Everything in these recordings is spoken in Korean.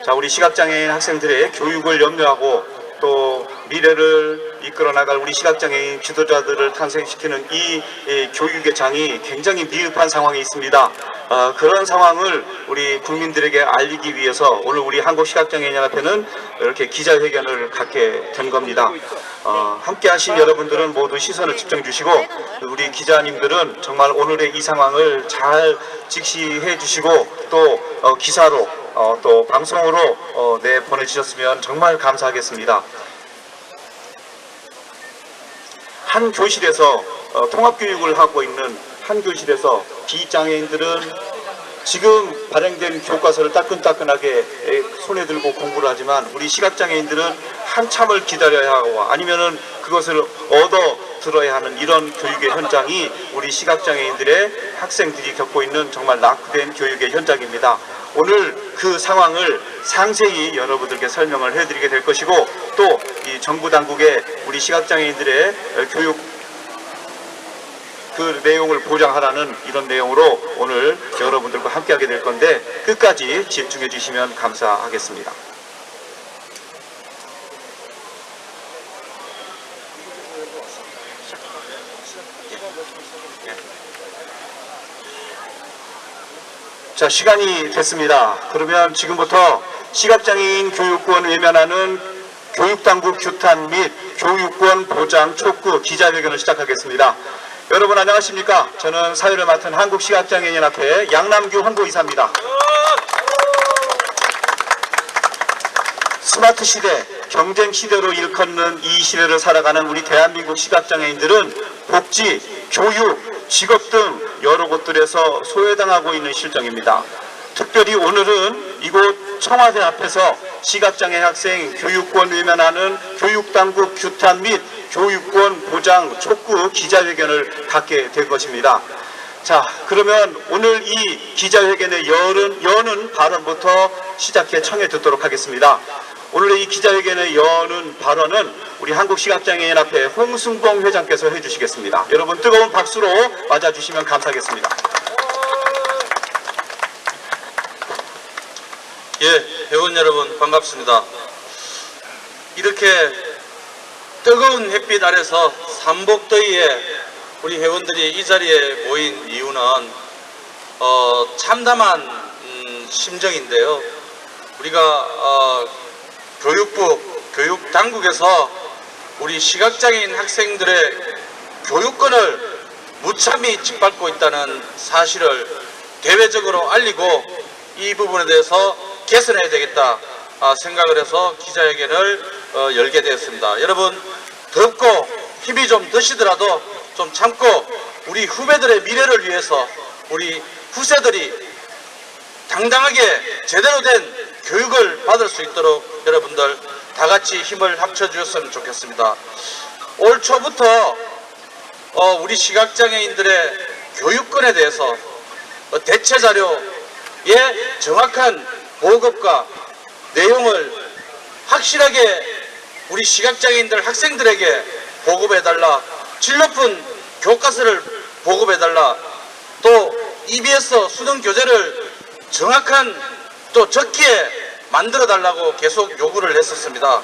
자, 우리 시각장애인 학생들의 교육을 염려하고 또 미래를 이끌어 나갈 우리 시각장애인 지도자들을 탄생시키는 이 교육의 장이 굉장히 미흡한 상황에 있습니다. 그런 상황을 우리 국민들에게 알리기 위해서 오늘 우리 한국시각장애인연합회는 이렇게 기자회견을 갖게 된 겁니다. 함께 하신 여러분들은 모두 시선을 집중해 주시고 우리 기자님들은 정말 오늘의 이 상황을 잘 직시해 주시고 또 기사로 또 방송으로 내보내주셨으면 정말 감사하겠습니다. 한 교실에서 통합교육을 하고 있는 한 교실에서 비장애인들은 지금 발행된 교과서를 따끈따끈하게 손에 들고 공부를 하지만 우리 시각장애인들은 한참을 기다려야 하고 아니면은 그것을 얻어 들어야 하는 이런 교육의 현장이 우리 시각장애인들의 학생들이 겪고 있는 정말 낙후된 교육의 현장입니다. 오늘 그 상황을 상세히 여러분들께 설명을 해드리게 될 것이고 또 이 정부 당국의 우리 시각장애인들의 교육 그 내용을 보장하라는 이런 내용으로 오늘 여러분들과 함께하게 될 건데 끝까지 집중해 주시면 감사하겠습니다. 자, 시간이 됐습니다. 그러면 지금부터 시각장애인 교육권 외면하는 교육당국 규탄 및 교육권 보장 촉구 기자회견을 시작하겠습니다. 여러분 안녕하십니까? 저는 사회를 맡은 한국시각장애인연합회 양남규 홍보이사입니다. 스마트 시대, 경쟁 시대로 일컫는 이 시대를 살아가는 우리 대한민국 시각장애인들은 복지, 교육, 직업 등 여러 곳들에서 소외당하고 있는 실정입니다. 특별히 오늘은 이곳 청와대 앞에서 시각장애 학생 교육권 외면하는 교육당국 규탄 및 교육권 보장 촉구 기자회견을 갖게 될 것입니다. 자, 그러면 오늘 이 기자회견의 여는 발언부터 시작해 청해 듣도록 하겠습니다. 오늘 이 기자회견의 여는 발언은 우리 한국시각장애인연합회 홍승봉 회장께서 해주시겠습니다. 여러분 뜨거운 박수로 맞아주시면 감사하겠습니다. 예, 회원 여러분 반갑습니다. 이렇게 뜨거운 햇빛 아래서 삼복더위에 우리 회원들이 이 자리에 모인 이유는 참담한 심정인데요. 우리가 교육부, 교육당국에서 우리 시각장애인 학생들의 교육권을 무참히 짓밟고 있다는 사실을 대외적으로 알리고 이 부분에 대해서 개선해야 되겠다 생각을 해서 기자회견을 열게 되었습니다. 여러분 덥고 힘이 좀 드시더라도 좀 참고 우리 후배들의 미래를 위해서 우리 후세들이 당당하게 제대로 된 교육을 받을 수 있도록 여러분들 다 같이 힘을 합쳐 주셨으면 좋겠습니다. 올 초부터 우리 시각장애인들의 교육권에 대해서 대체 자료의 정확한 보급과 내용을 확실하게 우리 시각장애인들 학생들에게 보급해달라, 질 높은 교과서를 보급해달라, 또 EBS 수능 교재를 정확한 또 적기에 만들어달라고 계속 요구를 했었습니다.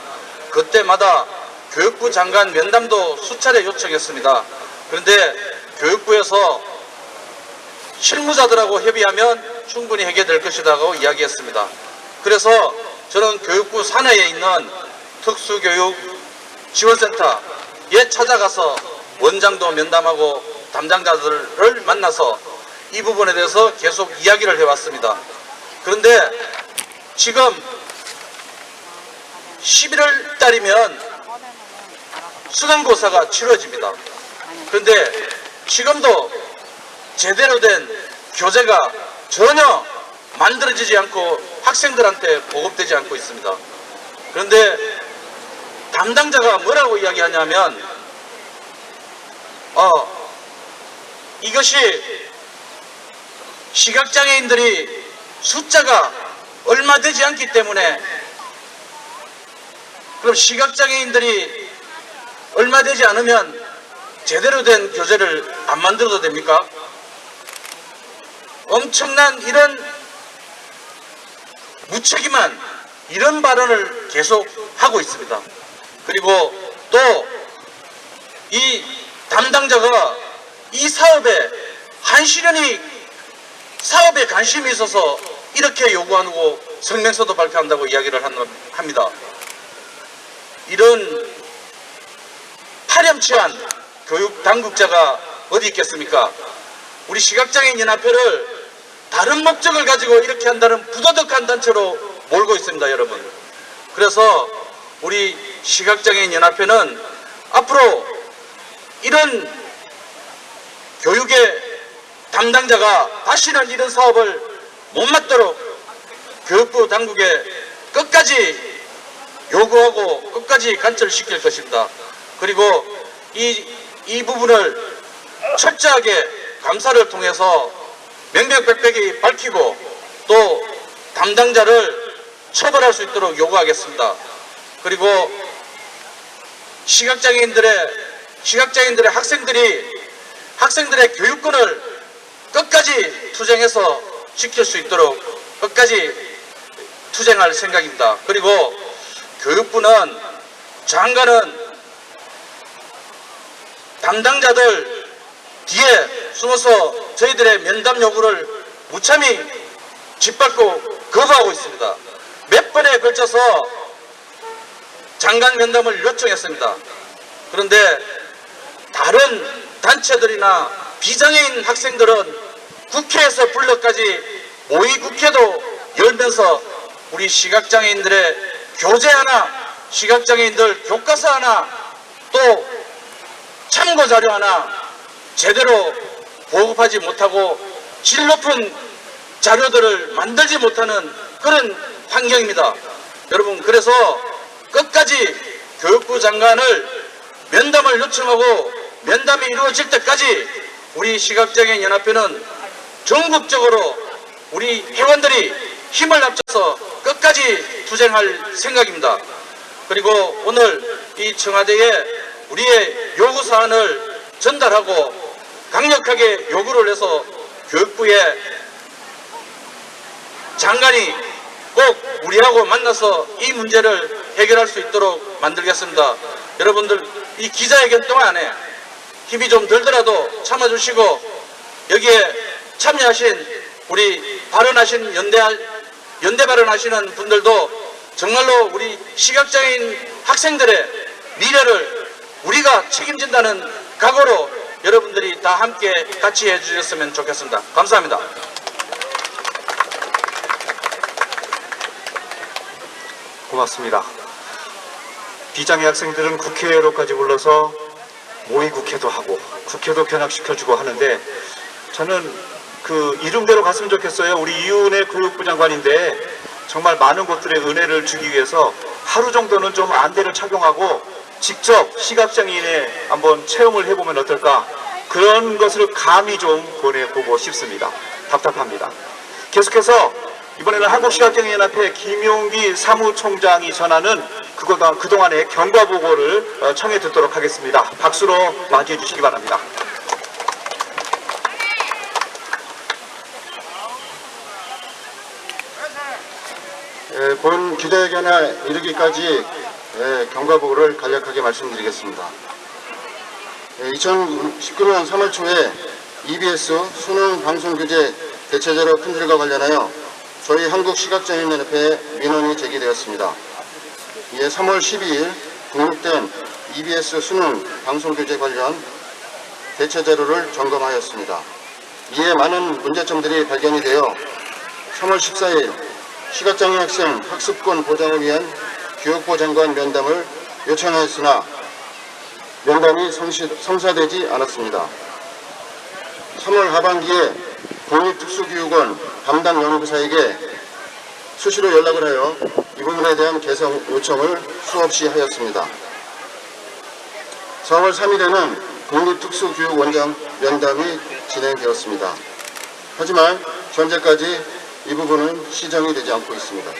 그때마다 교육부 장관 면담도 수차례 요청했습니다. 그런데 교육부에서 실무자들하고 협의하면 충분히 해결될 것이라고 이야기했습니다. 그래서 저는 교육부 산하에 있는 특수교육 지원센터에 찾아가서 원장도 면담하고 담당자들을 만나서 이 부분에 대해서 계속 이야기를 해왔습니다. 그런데 지금 11월 달이면 수능고사가 치러집니다. 그런데 지금도 제대로 된 교재가 전혀 만들어지지 않고 학생들한테 보급되지 않고 있습니다. 그런데 담당자가 뭐라고 이야기하냐면 이것이 시각장애인들이 숫자가 얼마 되지 않기 때문에 그럼 시각장애인들이 얼마 되지 않으면 제대로 된 교재를 안 만들어도 됩니까? 엄청난 이런 무책임한 이런 발언을 계속 하고 있습니다. 그리고 또 이 담당자가 이 사업에 한시련이 사업에 관심이 있어서 이렇게 요구하고 성명서도 발표한다고 이야기를 합니다. 이런 파렴치한 교육 당국자가 어디 있겠습니까? 우리 시각장애인연합회를 다른 목적을 가지고 이렇게 한다는 부도덕한 단체로 몰고 있습니다, 여러분. 그래서 우리 시각장애인연합회는 앞으로 이런 교육의 담당자가 다시는 이런 사업을 못 맡도록 교육부 당국에 끝까지 요구하고 끝까지 관철시킬 것입니다. 그리고 이 부분을 철저하게 감사를 통해서 명명백백히 밝히고 또 담당자를 처벌할 수 있도록 요구하겠습니다. 그리고 시각장애인들의 학생들의 교육권을 끝까지 투쟁해서 지킬 수 있도록 끝까지 투쟁할 생각입니다. 그리고 교육부는 장관은 담당자들 뒤에 숨어서 저희들의 면담 요구를 무참히 짓밟고 거부하고 있습니다. 몇 번에 걸쳐서 장관 면담을 요청했습니다. 그런데 다른 단체들이나 비장애인 학생들은 국회에서 불러까지 모의국회도 열면서 우리 시각장애인들의 교재 하나, 시각장애인들 교과서 하나, 또 참고자료 하나 제대로 보급하지 못하고 질 높은 자료들을 만들지 못하는 그런 환경입니다. 여러분, 그래서 끝까지 교육부 장관을 면담을 요청하고 면담이 이루어질 때까지 우리 시각장애인연합회는 전국적으로 우리 회원들이 힘을 합쳐서 끝까지 투쟁할 생각입니다. 그리고 오늘 이 청와대에 우리의 요구사안을 전달하고 강력하게 요구를 해서 교육부에 장관이 꼭 우리하고 만나서 이 문제를 해결할 수 있도록 만들겠습니다. 여러분들 이 기자회견 동안에 힘이 좀 들더라도 참아주시고 여기에 참여하신 우리 발언하신 연대 발언하시는 분들도 정말로 우리 시각장애인 학생들의 미래를 우리가 책임진다는 각오로 여러분들이 다 함께 같이 해주셨으면 좋겠습니다. 감사합니다. 고맙습니다. 비장애 학생들은 국회로까지 불러서 모의국회도 하고 국회도 견학시켜주고 하는데 저는 그 이름대로 갔으면 좋겠어요. 우리 이윤혜 교육부 장관인데 정말 많은 곳들의 은혜를 주기 위해서 하루 정도는 좀 안대를 착용하고 직접 시각장애인에 한번 체험을 해보면 어떨까, 그런 것을 감히 좀 보내보고 싶습니다. 답답합니다. 계속해서 이번에는 한국시각장애인연합회 김용기 사무총장이 전하는 그동안의 경과보고를 청해 듣도록 하겠습니다. 박수로 맞이해 주시기 바랍니다. 본 기자회견에 이르기까지 경과보고를 간략하게 말씀드리겠습니다. 2019년 3월 초에 EBS 수능 방송 규제 대체제로 큰절과 관련하여 저희 한국시각장애인연합회에 민원이 제기되었습니다. 이에 3월 12일 등록된 EBS 수능 방송 규제 관련 대체 자료를 점검하였습니다. 이에 많은 문제점들이 발견이 되어 3월 14일 시각장애 학생 학습권 보장을 위한 교육부 장관 면담을 요청하였으나 면담이 성사되지 않았습니다. 3월 하반기에 국립특수교육원 담당 연구사에게 수시로 연락을 하여 이 부분에 대한 개선 요청을 수없이 하였습니다. 4월 3일에는 국립특수교육원장 면담이 진행되었습니다. 하지만 현재까지 이 부분은 시정이 되지 않고 있습니다.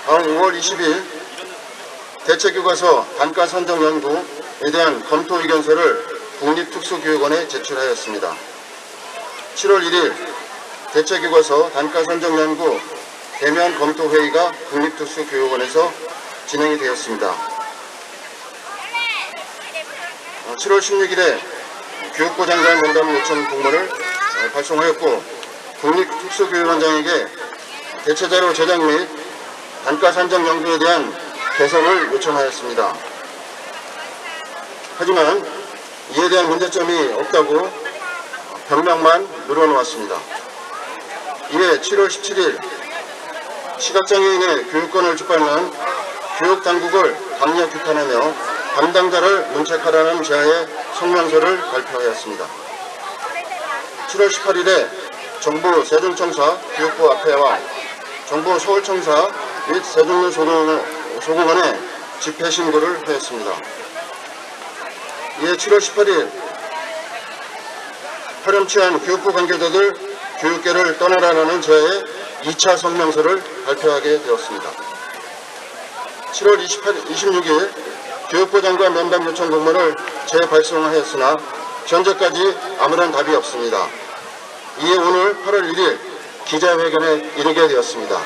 다음 5월 20일 대체교과서 단가 선정 연구에 대한 검토 의견서를 국립특수교육원에 제출하였습니다. 7월 1일 대체교과서 단가 선정 연구 대면 검토회의가 국립특수교육원에서 진행이 되었습니다. 7월 16일에 교육부 장관 면담 요청 공문을 발송하였고 국립특수교육원장에게 대체자료 제작 및 단가 산정 연구에 대한 개선을 요청하였습니다. 하지만 이에 대한 문제점이 없다고 변명만 늘어놓았습니다. 이에 7월 17일 시각장애인의 교육권을 짓밟는 교육당국을 강력 규탄하며 담당자를 문책하라는 제하의 성명서를 발표하였습니다. 7월 18일에 정부 세종청사 교육부 앞에와 정부 서울청사 및 세종시 소공원에 집회 신고를 하였습니다. 이에 7월 18일 파렴치한 교육부 관계자들 교육계를 떠나라는 제하의 2차 성명서를 발표하게 되었습니다. 7월 26일 교육부 장관 면담 요청 공문을 재발송하였으나 현재까지 아무런 답이 없습니다. 이에 오늘 8월 1일 기자회견에 이르게 되었습니다.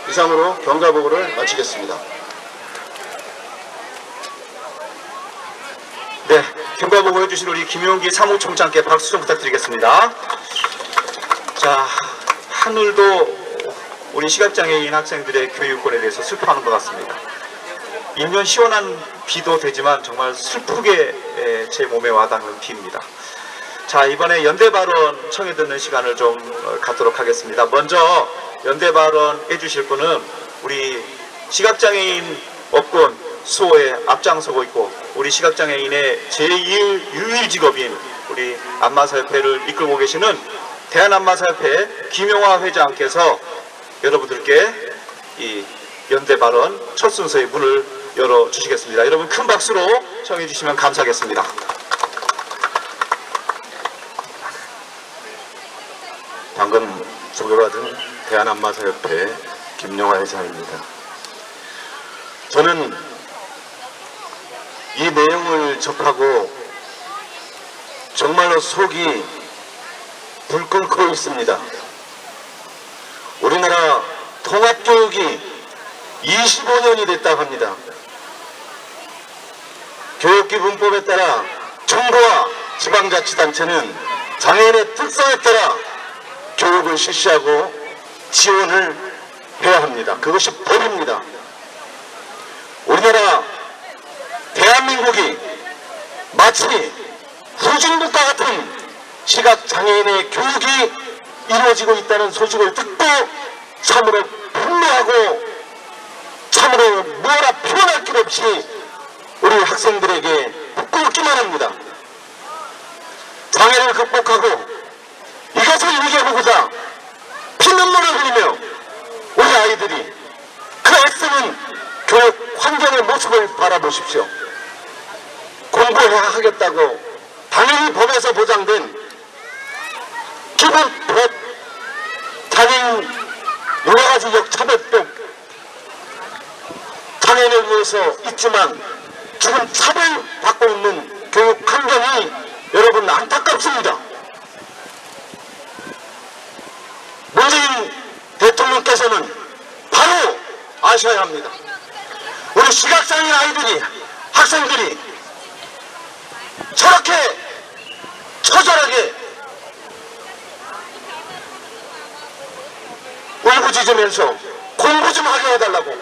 이상으로 경과보고를 마치겠습니다. 네, 경과보고 해주신 우리 김용기 사무총장께 박수 좀 부탁드리겠습니다. 자, 하늘도 우리 시각장애인 학생들의 교육권에 대해서 슬퍼하는 것 같습니다. 일면 시원한 비도 되지만 정말 슬프게 제 몸에 와닿는 비입니다. 자, 이번에 연대 발언 청해 듣는 시간을 좀 갖도록 하겠습니다. 먼저 연대 발언 해주실 분은 우리 시각장애인 업권 수호에 앞장서고 있고 우리 시각장애인의 제1 유일 직업인 우리 안마사협회를 이끌고 계시는 대한안마사협회 김용화 회장께서 여러분들께 이 연대 발언 첫 순서의 문을 열어주시겠습니다. 여러분 큰 박수로 청해 주시면 감사하겠습니다. 방금 소개받은 대한안마사협회 김용화 회장입니다. 저는 이 내용을 접하고 정말로 속이 불 끓고 있습니다. 우리나라 통합교육이 25년이 됐다고 합니다. 교육기본법에 따라 정부와 지방자치단체는 장애인의 특성에 따라 교육을 실시하고 지원을 해야 합니다. 그것이 법입니다. 우리나라 대한민국이 마치 후진국가 같은 시각장애인의 교육이 이루어지고 있다는 소식을 듣고 참으로 분노하고 참으로 뭐라 표현할 길 없이 우리 학생들에게 부끄럽기만 합니다. 장애를 극복하고 이것을 이겨보고자 피눈물을 흘리며 우리 아이들이 그 애쓰는 교육 환경의 모습을 바라보십시오. 공부해야 하겠다고 당연히 법에서 보장된 기본법, 장애인 여러가지 역차별법 장애인을 위해서 있지만 지금 차별받고 있는 교육 환경이 여러분 안타깝습니다. 문재인 대통령께서는 바로 아셔야 합니다. 우리 시각장애인 아이들이 학생들이 저렇게 처절하게 울부짖으면서 공부 좀 하게 해달라고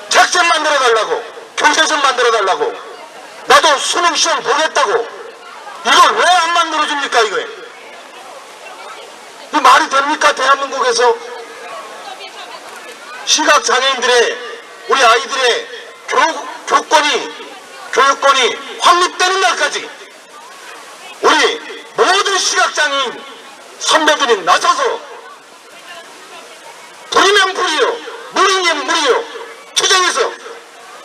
책좀 만들어달라고 교재 좀 만들어달라고 나도 수능 시험 보겠다고 이걸 왜 안 만들어줍니까? 이거에 이 말이 됩니까? 대한민국에서 시각장애인들의 우리 아이들의 교육권이 확립되는 날까지 우리 모든 시각장애인 선배들이 나서서 불이면 불이요 물이면 물이요 투쟁해서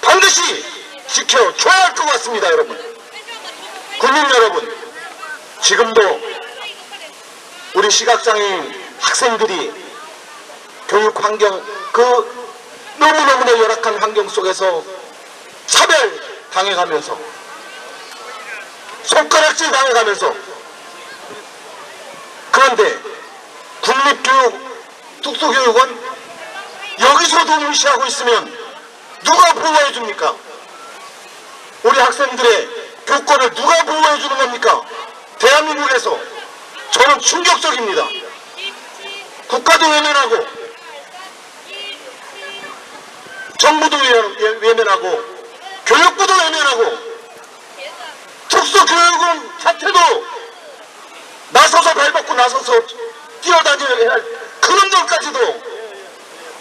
반드시 지켜줘야 할 것 같습니다. 여러분, 국민 여러분, 지금도 우리 시각장애인 학생들이 교육 환경 그 너무너무나 열악한 환경 속에서 차별 당해가면서 손가락질 당해가면서 그런데 국립교육 특수교육원 여기서도 무시하고 있으면 누가 보호해 줍니까? 우리 학생들의 교권을 누가 보호해 주는 겁니까? 대한민국에서. 저는 충격적입니다. 국가도 외면하고 정부도 외면하고 교육부도 외면하고 특수교육원 자체도 나서서 발벗고 나서서 뛰어다녀야 할 그런 것까지도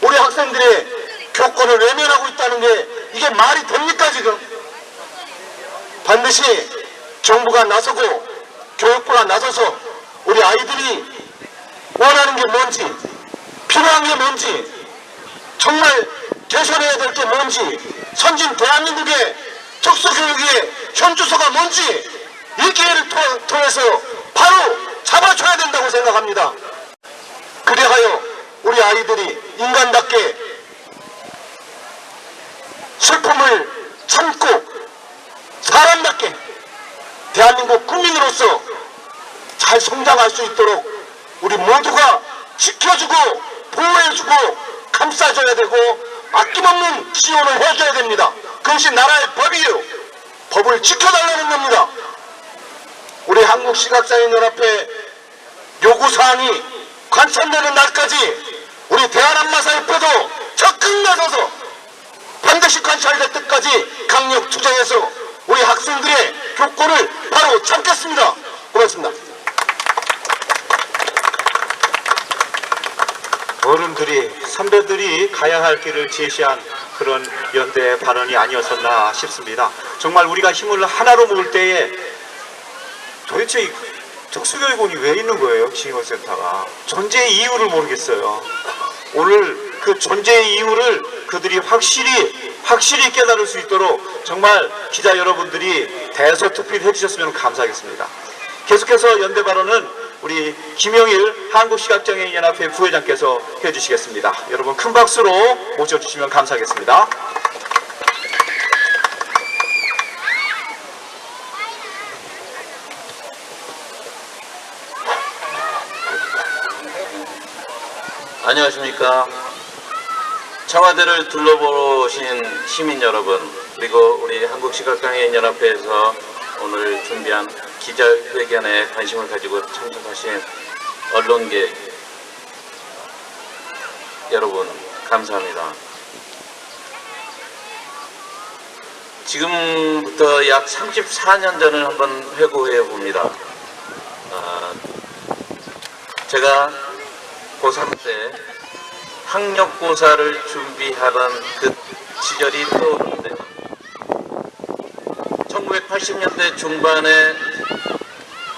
우리 학생들의 교권을 외면하고 있다는 게 이게 말이 됩니까 지금? 반드시 정부가 나서고 교육부가 나서서 우리 아이들이 원하는 게 뭔지, 필요한 게 뭔지, 정말 개선해야 될 게 뭔지, 선진 대한민국의 특수교육의 현주소가 뭔지 이 기회를 통해서 바로 잡아줘야 된다고 생각합니다. 그리하여 우리 아이들이 인간답게 슬픔을 참고 사람답게 대한민국 국민으로서 잘 성장할 수 있도록 우리 모두가 지켜주고 보호해주고 감싸줘야 되고 아낌없는 지원을 해줘야 됩니다. 그것이 나라의 법이에요. 법을 지켜달라는 겁니다. 우리 한국시각장애인연합회 요구사항이 관철되는 날까지 우리 대한안마사협회도 적극 나서서 반드시 관철될 때까지 강력 투쟁해서 우리 학생들의 교권을 바로 잡겠습니다. 고맙습니다. 어른들이, 선배들이 가야 할 길을 제시한 그런 연대의 발언이 아니었었나 싶습니다. 정말 우리가 힘을 하나로 모을 때에 도대체 이 특수교육원이 왜 있는 거예요? 지원센터가. 존재의 이유를 모르겠어요. 오늘 그 존재의 이유를 그들이 확실히 깨달을 수 있도록 정말 기자 여러분들이 대서특필 해주셨으면 감사하겠습니다. 계속해서 연대 발언은 우리 김영일 한국시각장애인연합회 부회장께서 해주시겠습니다. 여러분 큰 박수로 모셔주시면 감사하겠습니다. 안녕하십니까. 청와대를 둘러보신 시민 여러분, 그리고 우리 한국시각장애인연합회에서 오늘 준비한 기자회견에 관심을 가지고 참석하신 언론계 여러분, 감사합니다. 지금부터 약 34년 전을 한번 회고해 봅니다. 제가 고3 때 학력고사를 준비하던 그 시절이 떠오르는데 1980년대 중반에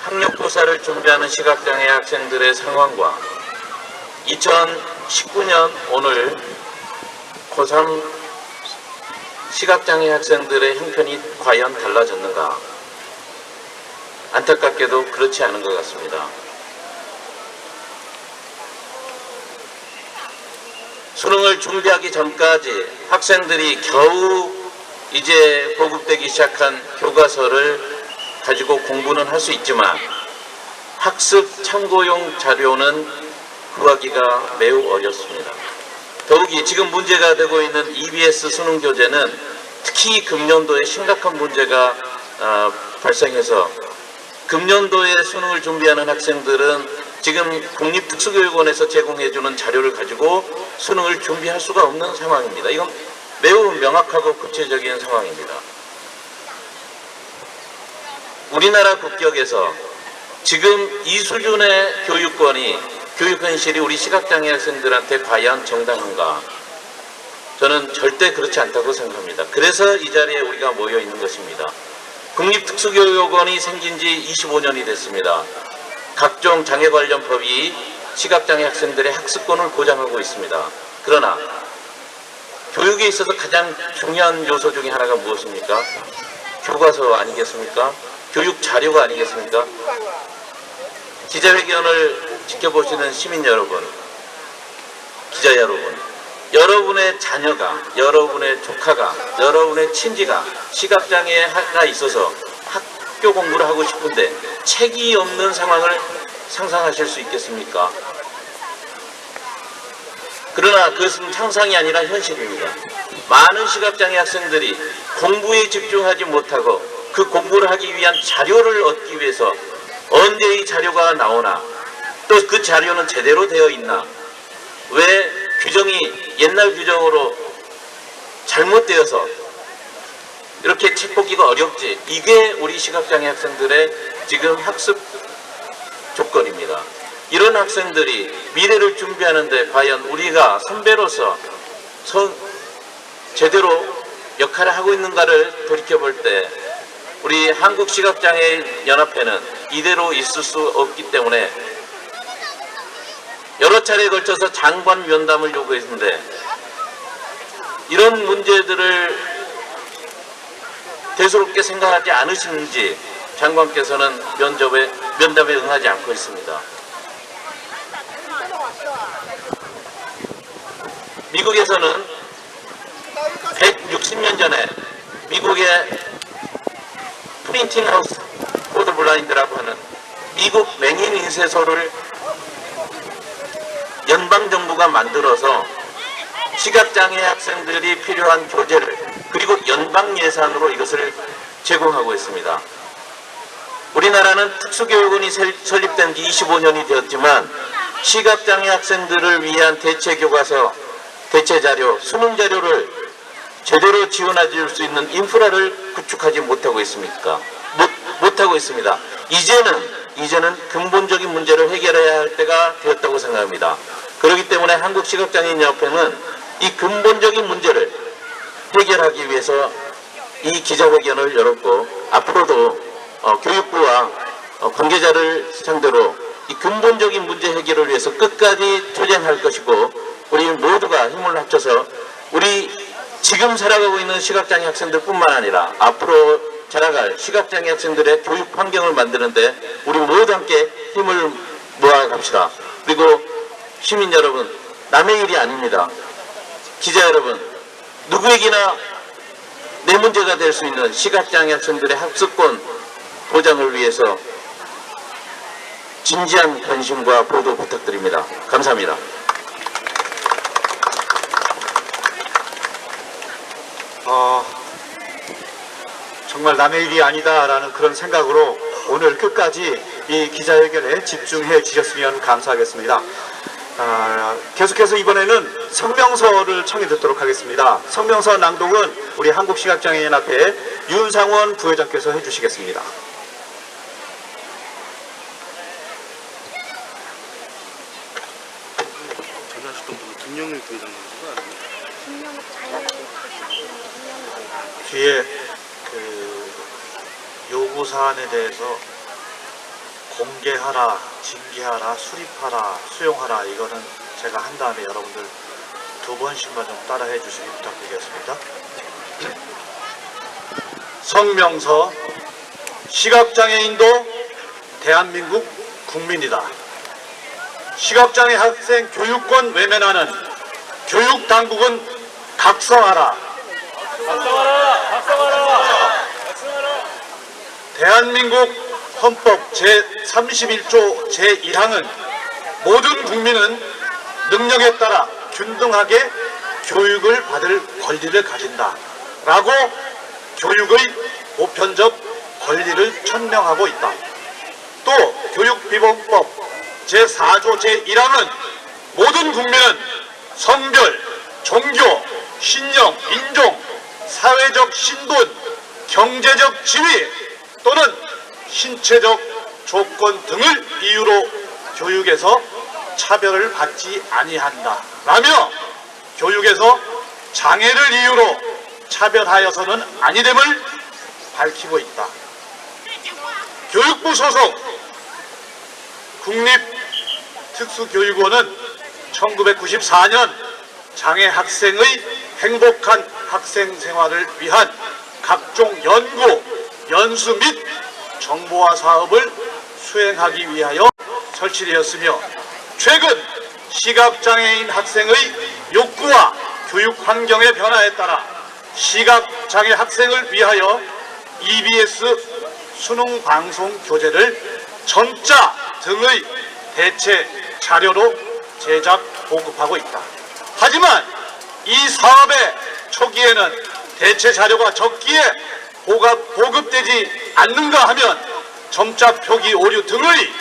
학력고사를 준비하는 시각장애 학생들의 상황과 2019년 오늘 고3 시각장애 학생들의 형편이 과연 달라졌는가? 안타깝게도 그렇지 않은 것 같습니다. 수능을 준비하기 전까지 학생들이 겨우 이제 보급되기 시작한 교과서를 가지고 공부는 할 수 있지만 학습 참고용 자료는 구하기가 매우 어렵습니다. 더욱이 지금 문제가 되고 있는 EBS 수능 교재는 특히 금년도에 심각한 문제가 발생해서 금년도에 수능을 준비하는 학생들은 지금 국립특수교육원에서 제공해주는 자료를 가지고 수능을 준비할 수가 없는 상황입니다. 이건 매우 명확하고 구체적인 상황입니다. 우리나라 국격에서 지금 이 수준의 교육권이, 교육 현실이 우리 시각장애 학생들한테 과연 정당한가? 저는 절대 그렇지 않다고 생각합니다. 그래서 이 자리에 우리가 모여 있는 것입니다. 국립특수교육원이 생긴 지 25년이 됐습니다. 각종 장애 관련 법이 시각장애 학생들의 학습권을 보장하고 있습니다. 그러나 교육에 있어서 가장 중요한 요소 중에 하나가 무엇입니까? 교과서 아니겠습니까? 교육 자료가 아니겠습니까? 기자회견을 지켜보시는 시민 여러분, 기자 여러분, 여러분의 자녀가, 여러분의 조카가, 여러분의 친지가 시각장애가 있어서 학교 공부를 하고 싶은데 책이 없는 상황을 상상하실 수 있겠습니까? 그러나 그것은 상상이 아니라 현실입니다. 많은 시각장애 학생들이 공부에 집중하지 못하고 그 공부를 하기 위한 자료를 얻기 위해서 언제 이 자료가 나오나, 또 그 자료는 제대로 되어 있나, 왜 규정이 옛날 규정으로 잘못되어서 이렇게 책 보기가 어렵지, 이게 우리 시각장애 학생들의 지금 학습 조건입니다. 이런 학생들이 미래를 준비하는데 과연 우리가 선배로서 제대로 역할을 하고 있는가를 돌이켜볼 때 우리 한국시각장애인연합회는 이대로 있을 수 없기 때문에 여러 차례에 걸쳐서 장관 면담을 요구했는데, 이런 문제들을 대수롭게 생각하지 않으시는지 장관께서는 면담에 응하지 않고 있습니다. 미국에서는 160년 전에 미국의 프린팅 하우스 포드 블라인드라고 하는 미국 맹인 인쇄소를 연방정부가 만들어서 시각장애 학생들이 필요한 교재를, 그리고 연방 예산으로 이것을 제공하고 있습니다. 우리나라는 특수교육원이 설립된 지 25년이 되었지만 시각장애 학생들을 위한 대체 교과서, 대체 자료, 수능 자료를 제대로 지원해 줄 수 있는 인프라를 구축하지 못하고 있습니다. 이제는 근본적인 문제를 해결해야 할 때가 되었다고 생각합니다. 그렇기 때문에 한국시각장애인연합회는 이 근본적인 문제를 해결하기 위해서 이 기자회견을 열었고, 앞으로도 교육부와 관계자를 상대로 이 근본적인 문제 해결을 위해서 끝까지 투쟁할 것이고, 우리 모두가 힘을 합쳐서 우리 지금 살아가고 있는 시각장애 학생들뿐만 아니라 앞으로 자라갈 시각장애 학생들의 교육 환경을 만드는데 우리 모두 함께 힘을 모아갑시다. 그리고 시민 여러분, 남의 일이 아닙니다. 기자 여러분, 누구에게나 내 문제가 될 수 있는 시각장애 학생들의 학습권 보장을 위해서 진지한 관심과 보도 부탁드립니다. 감사합니다. 정말 남의 일이 아니다라는 그런 생각으로 오늘 끝까지 이 기자회견에 집중해 주셨으면 감사하겠습니다. 계속해서 이번에는 성명서를 청해 듣도록 하겠습니다. 성명서 낭독은 우리 한국시각장애인연합회 윤상원 부회장께서 해주시겠습니다. 전화하셨던 분은 김영일 부회장님이시고 아니면 뒤에 그 요구 사안에 대해서 공개하라, 징계하라, 수립하라, 수용하라, 이거는 제가 한 다음에 여러분들 2번씩만 좀 따라해 주시기 부탁드리겠습니다. 성명서. 시각장애인도 대한민국 국민이다. 시각장애 학생 교육권 외면하는 교육당국은 각성하라. 대한민국 헌법 제31조 제1항은 모든 국민은 능력에 따라 균등하게 교육을 받을 권리를 가진다 라고 교육의 보편적 권리를 천명하고 있다. 또 교육비본법 제4조 제1항은 모든 국민은 성별, 종교, 신령, 인종, 사회적 신분, 경제적 지위 또는 신체적 조건 등을 이유로 교육에서 차별을 받지 아니한다 라며 교육에서 장애를 이유로 차별하여서는 아니됨을 밝히고 있다. 교육부 소속 국립특수교육원은 1994년 장애 학생의 행복한 학생 생활을 위한 각종 연구, 연수 및 정보화 사업을 수행하기 위하여 설치되었으며, 최근 시각장애인 학생의 욕구와 교육 환경의 변화에 따라 시각장애 학생을 위하여 EBS 수능 방송 교재를 전자 등의 대체 자료로 제작 보급하고 있다. 하지만 이 사업의 초기에는 대체 자료가 적기에 보급되지 않는가 하면 점자 표기 오류 등의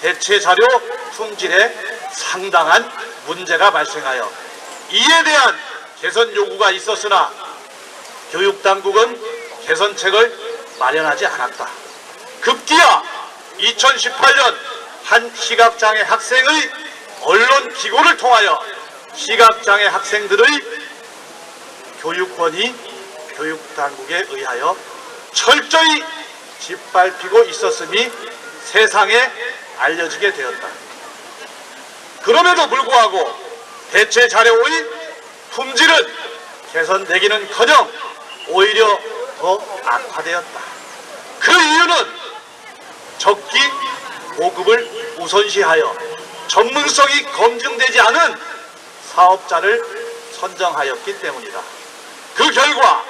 대체 자료 품질에 상당한 문제가 발생하여 이에 대한 개선 요구가 있었으나 교육당국은 개선책을 마련하지 않았다. 급기야 2018년 한 시각장애 학생의 언론 기고를 통하여 시각장애 학생들의 교육권이 교육당국에 의하여 철저히 짓밟히고 있었음이 세상에 알려지게 되었다. 그럼에도 불구하고 대체 자료의 품질은 개선되기는커녕 오히려 더 악화되었다. 그 이유는 적기 보급을 우선시하여 전문성이 검증되지 않은 사업자를 선정하였기 때문이다. 그 결과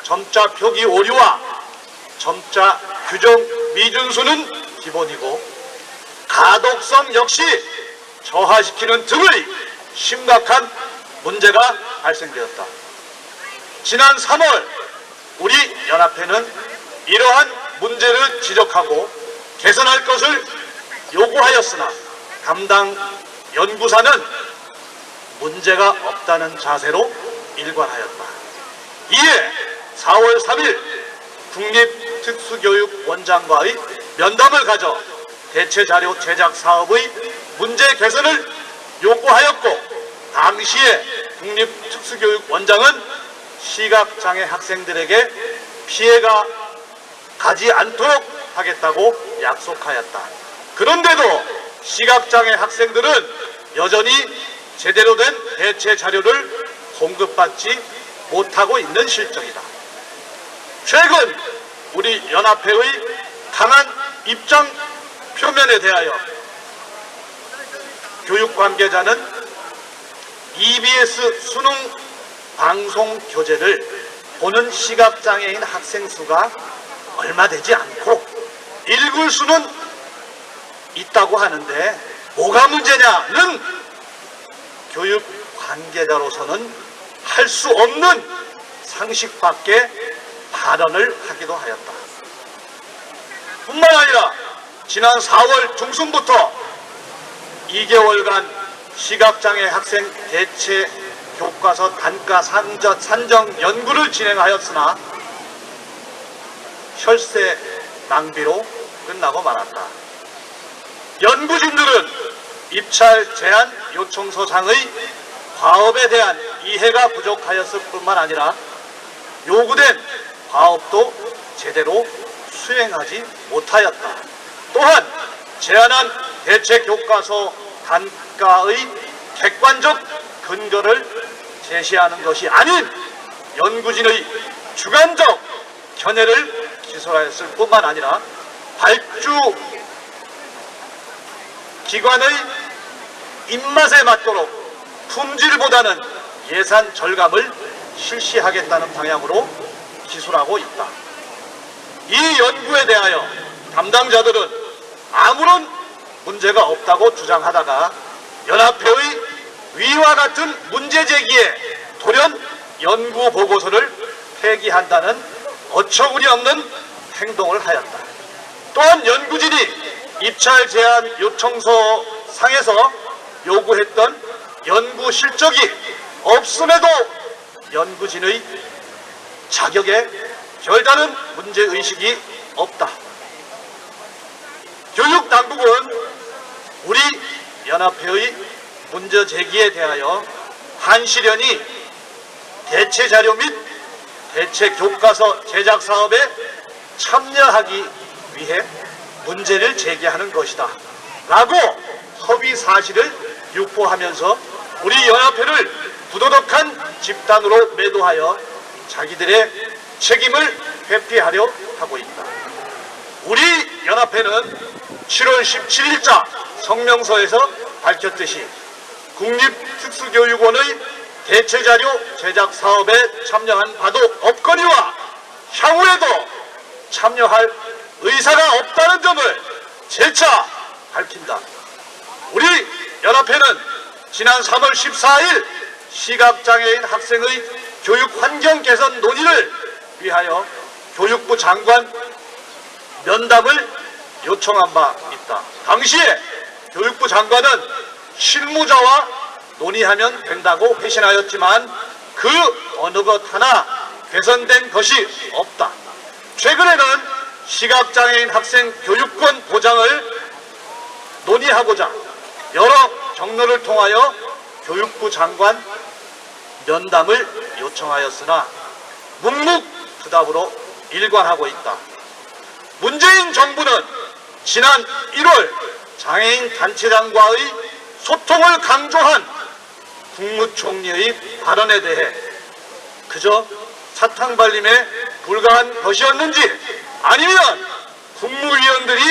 점자 표기 오류와 점자 규정 미준수는 기본이고 가독성 역시 저하시키는 등의 심각한 문제가 발생되었다. 지난 3월 우리 연합회는 이러한 문제를 지적하고 개선할 것을 요구하였으나 담당 연구사는 문제가 없다는 자세로 일관하였다. 이에 4월 3일 국립특수교육원장과의 면담을 가져 대체자료 제작 사업의 문제 개선을 요구하였고 당시에 국립특수교육원장은 시각장애 학생들에게 피해가 가지 않도록 하겠다고 약속하였다. 그런데도 시각장애 학생들은 여전히 제대로 된 대체 자료를 공급받지 못하고 있는 실정이다. 최근 우리 연합회의 강한 입장 표면에 대하여 교육 관계자는 EBS 수능 방송 교재를 보는 시각장애인 학생 수가 얼마 되지 않고 읽을 수는 있다고 하는데 뭐가 문제냐는 교육 관계자로서는 할 수 없는 상식밖에 발언을 하기도 하였다. 뿐만 아니라 지난 4월 중순부터 2개월간 시각장애 학생 대체 교과서 단가 산정 연구를 진행하였으나 혈세 낭비로 끝나고 말았다. 연구진들은 입찰 제한 요청서상의 과업에 대한 이해가 부족하였을 뿐만 아니라 요구된 과업도 제대로 수행하지 못하였다. 또한 제안한 대체 교과서 단가의 객관적 근거를 제시하는 것이 아닌 연구진의 주관적 견해를 기소하였을 뿐만 아니라 발주 기관의 입맛에 맞도록 품질보다는 예산 절감을 실시하겠다는 방향으로 기술하고 있다. 이 연구에 대하여 담당자들은 아무런 문제가 없다고 주장하다가 연합회의 위와 같은 문제 제기에 돌연 연구 보고서를 폐기한다는 어처구니 없는 행동을 하였다. 또한 연구진이 입찰 제한 요청서 상에서 요구했던 연구 실적이 없음에도 연구진의 자격에 별다른 문제의식이 없다. 교육당국은 우리 연합회의 문제 제기에 대하여 한시련이 대체 자료 및 대체 교과서 제작 사업에 참여하기 위해 문제를 제기하는 것이다 라고 허위 사실을 유포하면서 우리 연합회를 부도덕한 집단으로 매도하여 자기들의 책임을 회피하려 하고 있다. 우리 연합회는 7월 17일자 성명서에서 밝혔듯이 국립특수교육원의 대체자료 제작 사업에 참여한 바도 없거니와 향후에도 참여할 의사가 없다는 점을 재차 밝힌다. 우리 연합회는 지난 3월 14일 시각장애인 학생의 교육 환경 개선 논의를 위하여 교육부 장관 면담을 요청한 바 있다. 당시에 교육부 장관은 실무자와 논의하면 된다고 회신하였지만 그 어느 것 하나 개선된 것이 없다. 최근에는 시각장애인 학생 교육권 보장을 논의하고자 여러 경로를 통하여 교육부 장관 면담을 요청하였으나 묵묵부답으로 일관하고 있다. 문재인 정부는 지난 1월 장애인 단체장과의 소통을 강조한 국무총리의 발언에 대해 그저 사탕발림에 불과한 것이었는지 아니면 국무위원들이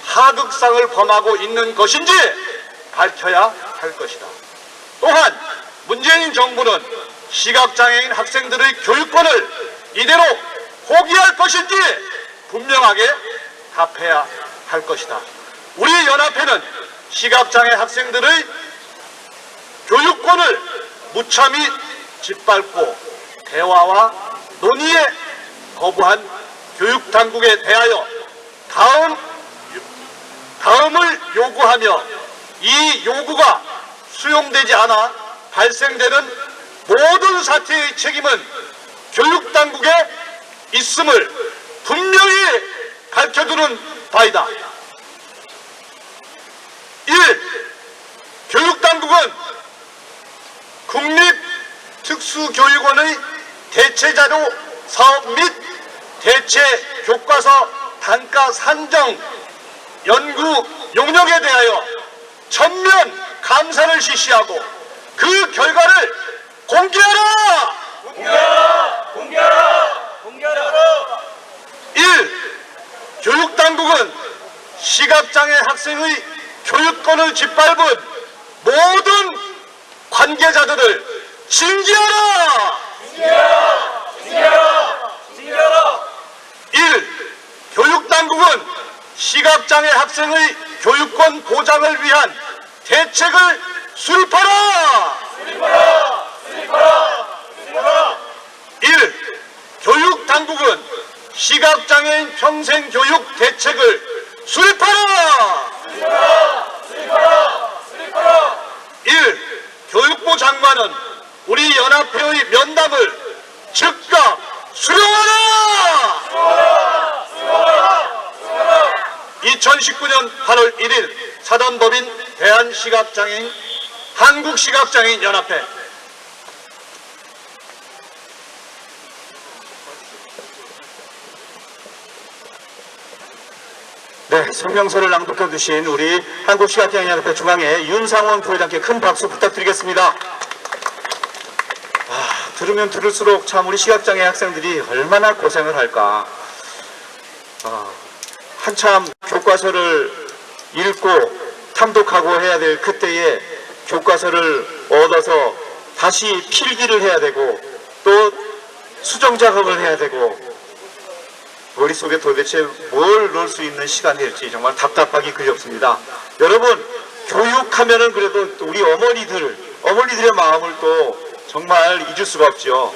하극상을 범하고 있는 것인지 밝혀야 할 것이다. 또한 문재인 정부는 시각장애인 학생들의 교육권을 이대로 포기할 것인지 분명하게 답해야 할 것이다. 우리 연합회는 시각장애 학생들의 교육권을 무참히 짓밟고 대화와 논의에 거부한 교육당국에 대하여 다음을 요구하며 이 요구가 수용되지 않아 발생되는 모든 사태의 책임은 교육당국에 있음을 분명히 밝혀두는 바이다. 1. 교육당국은 국립특수교육원의 대체자료 사업 및 대체 교과서 단가 산정 연구 용역에 대하여 전면 감사를 실시하고 그 결과를 공개하라! 1. 교육당국은 시각장애 학생의 교육권을 짓밟은 모든 관계자들을 징계하라! 1. 교육당국은 시각장애 학생의 교육권 보장을 위한 대책을 수립하라! 1. 교육당국은 시각장애인 평생교육 대책을 수립하라! 1. 교육부 장관은 우리 연합회의 면담을 즉각 수령하라! 2019년 8월 1일 사단법인 대한시각장애인 한국시각장애인 연합회. 네, 성명서를 낭독해 주신 우리 한국시각장애인연합회 중앙회 윤상원 부회장께 큰 박수 부탁드리겠습니다. 들으면 들을수록 참 우리 시각장애 학생들이 얼마나 고생을 할까. 한참 교과서를 읽고 탐독하고 해야 될 그때에 교과서를 얻어서 다시 필기를 해야 되고 또 수정 작업을 해야 되고 머릿속에 도대체 뭘 넣을 수 있는 시간일지 정말 답답하기 그지없습니다. 여러분, 교육하면은 그래도 우리 어머니들의 마음을 또 정말 잊을 수가 없죠.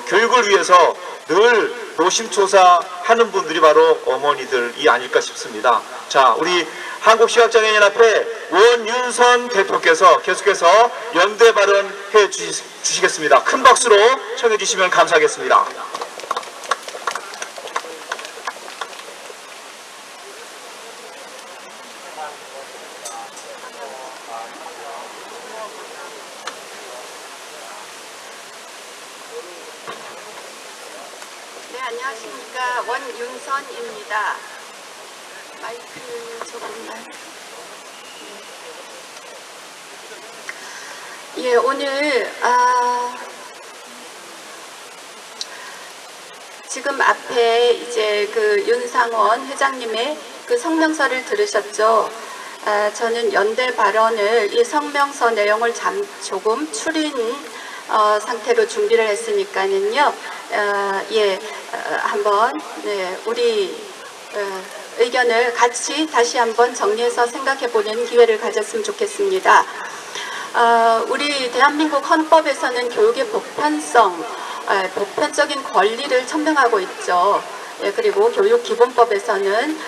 교육을 위해서 늘 노심초사하는 분들이 바로 어머니들이 아닐까 싶습니다. 자, 우리 한국시각장애인연합회 원윤선 대표께서 계속해서 연대 발언해 주시겠습니다. 큰 박수로 청해 주시면 감사하겠습니다. 네, 안녕하십니까. 원윤선입니다. 마이크 조금만. 예, 오늘 지금 앞에 이제 그 윤상원 회장님의 그 성명서를 들으셨죠. 저는 연대 발언을 이 성명서 내용을 조금 추린 상태로 준비를 했으니까는요. 한번 우리 의견을 같이 다시 한번 정리해서 생각해 보는 기회를 가졌으면 좋겠습니다. 우리 대한민국 헌법에서는 교육의 보편적인 권리를 천명하고 있죠. 예, 그리고 교육기본법에서는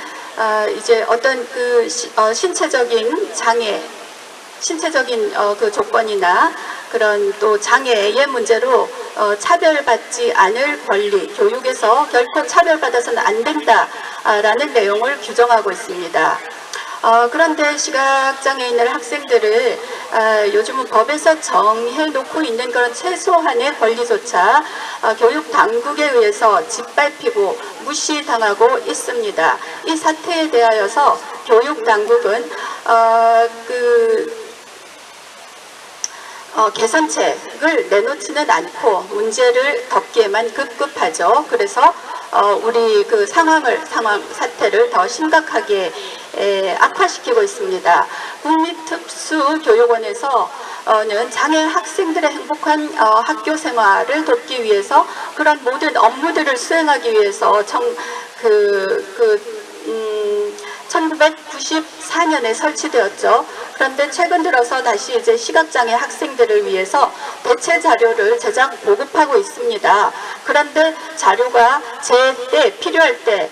이제 어떤 그 신체적인 장애, 신체적인 그 조건이나 그런 또 장애의 문제로 차별받지 않을 권리, 교육에서 결코 차별받아서는 안 된다라는 내용을 규정하고 있습니다. 그런데 시각장애인의 학생들을 요즘은 법에서 정해놓고 있는 그런 최소한의 권리조차 교육 당국에 의해서 짓밟히고 무시당하고 있습니다. 이 사태에 대하여서 교육 당국은 개선책을 내놓지는 않고 문제를 덮기에만 급급하죠. 그래서 우리 그 사태를 더 심각하게 악화시키고 있습니다. 국립특수교육원에서는 장애 학생들의 행복한 학교 생활을 돕기 위해서 그런 모든 업무들을 수행하기 위해서 1994년에 설치되었죠. 그런데 최근 들어서 다시 이제 시각장애 학생들을 위해서 대체 자료를 제작 보급하고 있습니다. 그런데 자료가 제때 필요할 때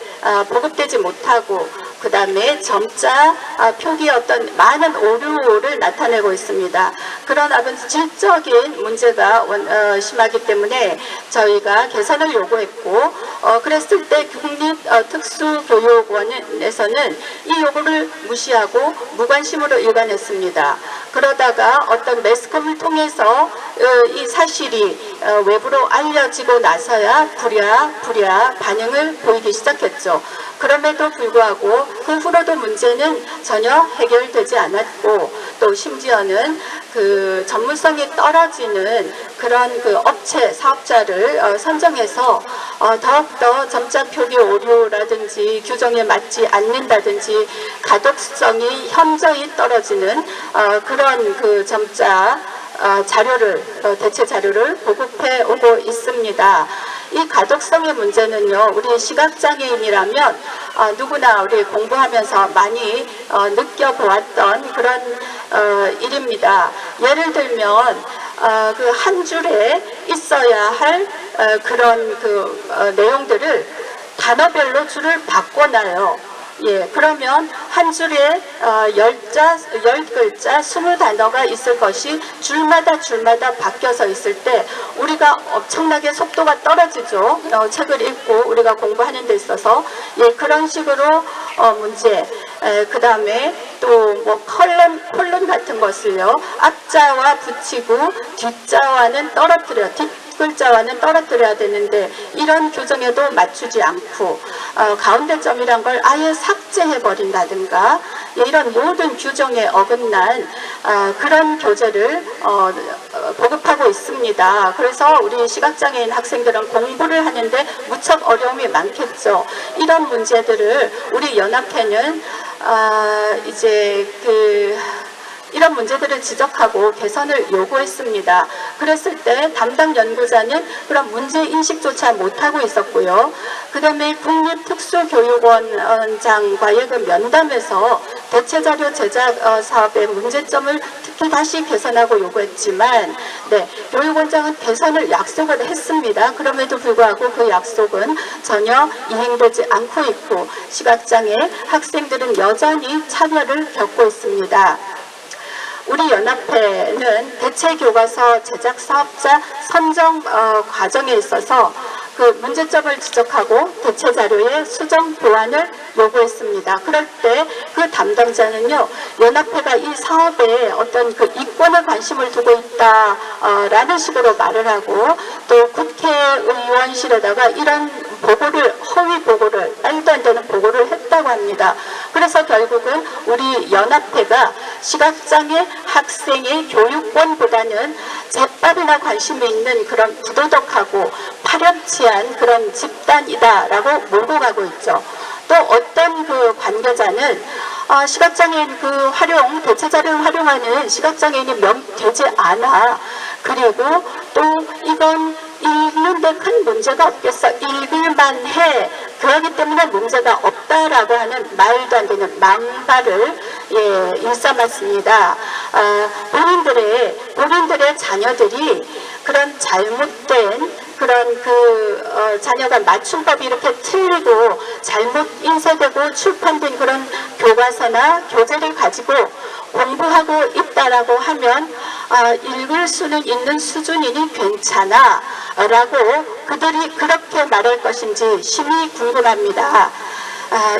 보급되지 못하고 그 다음에 점자 표기 어떤 많은 오류를 나타내고 있습니다. 그런 아주 질적인 문제가 심하기 때문에 저희가 개선을 요구했고 그랬을 때 국립특수교육원에서는 이 요구를 무시하고 무관심으로 일관했습니다. 그러다가 어떤 매스컴을 통해서 이 사실이 외부로 알려지고 나서야 부랴 반응을 보이기 시작했죠. 그럼에도 불구하고 그 후로도 문제는 전혀 해결되지 않았고 또 심지어는 그 전문성이 떨어지는 그런 그 업체 사업자를 선정해서 더욱더 점자 표기 오류라든지 규정에 맞지 않는다든지 가독성이 현저히 떨어지는 그런 그 점자 대체 자료를 보급해 오고 있습니다. 이 가독성의 문제는요, 우리 시각장애인이라면 누구나 우리 공부하면서 많이 느껴보았던 그런 일입니다. 예를 들면 그 한 줄에 있어야 할 그런 그 내용들을 단어별로 줄을 바꿔놔요. 예, 그러면 한 줄에 10글자, 20단어가 있을 것이 줄마다 바뀌어서 있을 때 우리가 엄청나게 속도가 떨어지죠. 책을 읽고 우리가 공부하는 데 있어서. 예, 그런 식으로 문제. 그 다음에 또 뭐 콜론 같은 것을요. 앞자와 붙이고 뒷자와는 글자와는 떨어뜨려야 되는데 이런 규정에도 맞추지 않고 가운데 점이란 걸 아예 삭제해버린다든가 이런 모든 규정에 어긋난 그런 교재를 보급하고 있습니다. 그래서 우리 시각장애인 학생들은 공부를 하는데 무척 어려움이 많겠죠. 이런 문제들을 우리 연합회는 이런 문제들을 지적하고 개선을 요구했습니다. 그랬을 때 담당 연구자는 그런 문제 인식조차 못하고 있었고요. 그 다음에 국립특수교육원장과의 그 면담에서 대체자료 제작 사업의 문제점을 특히 다시 개선하고 요구했지만 교육원장은 개선을 약속을 했습니다. 그럼에도 불구하고 그 약속은 전혀 이행되지 않고 있고 시각장애 학생들은 여전히 차별을 겪고 있습니다. 우리 연합회는 대체교과서 제작 사업자 선정 과정에 있어서 그 문제점을 지적하고 대체 자료의 수정 보완을 요구했습니다. 그럴 때 그 담당자는요, 연합회가 이 사업에 어떤 그 이권에 관심을 두고 있다라는 식으로 말을 하고 또 국회의원실에다가 이런 허위 보고를, 말도 안 되는 보고를 했다고 합니다. 그래서 결국은 우리 연합회가 시각장애 학생의 교육권보다는 제밥이나 관심이 있는 그런 부도덕하고 파렴치한 그런 집단이다라고 몰고 가고 있죠. 또 어떤 그 관계자는 시각장애인 그 대체 자료를 활용하는 시각장애인이 되지 않아. 그리고 또 이건 읽는데 큰 문제가 없겠어. 읽을만 해. 그렇기 때문에 문제가 없다라고 하는 말도 안 되는 망발을 일삼았습니다. 본인들의 자녀들이 그런 잘못된 그런 자녀가 맞춤법이 이렇게 틀리고 잘못 인쇄되고 출판된 그런 교과서나 교재를 가지고 공부하고 있다라고 하면 읽을 수는 있는 수준이니 괜찮아 라고 그들이 그렇게 말할 것인지 심히 궁금합니다.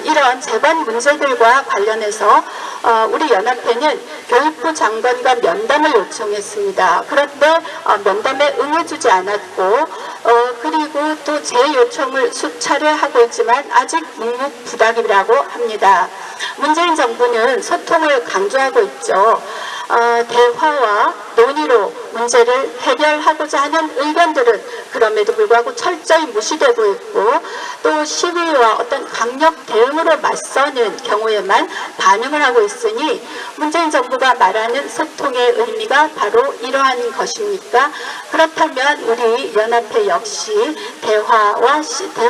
이런 재반 문제들과 관련해서 우리 연합회는 교육부 장관과 면담을 요청했습니다. 그런데 면담에 응해주지 않았고 그리고 또 제 요청을 수차례 하고 있지만 아직 묵묵부답이라고 합니다. 문재인 정부는 소통을 강조하고 있죠. 대화와 논의로 문제를 해결하고자 하는 의견들은 그럼에도 불구하고 철저히 무시되고 있고 또 시위와 어떤 강력 대응으로 맞서는 경우에만 반응을 하고 있으니 문재인 정부가 말하는 소통의 의미가 바로 이러한 것입니까? 그렇다면 우리 연합회 역시 대화를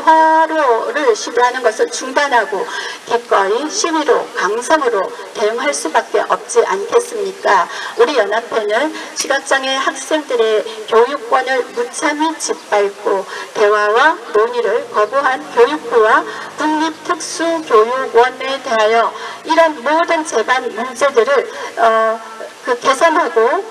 시도하는 것을 중단하고 기꺼이 시위로 강성으로 대응할 수밖에 없지 않겠습니까? 우리 연합회는 시각장애 학생들의 교육권을 무참히 짓밟고 대화와 논의를 거부한 교육부와 국립특수교육원에 대하여 이런 모든 재반 문제들을 개선하고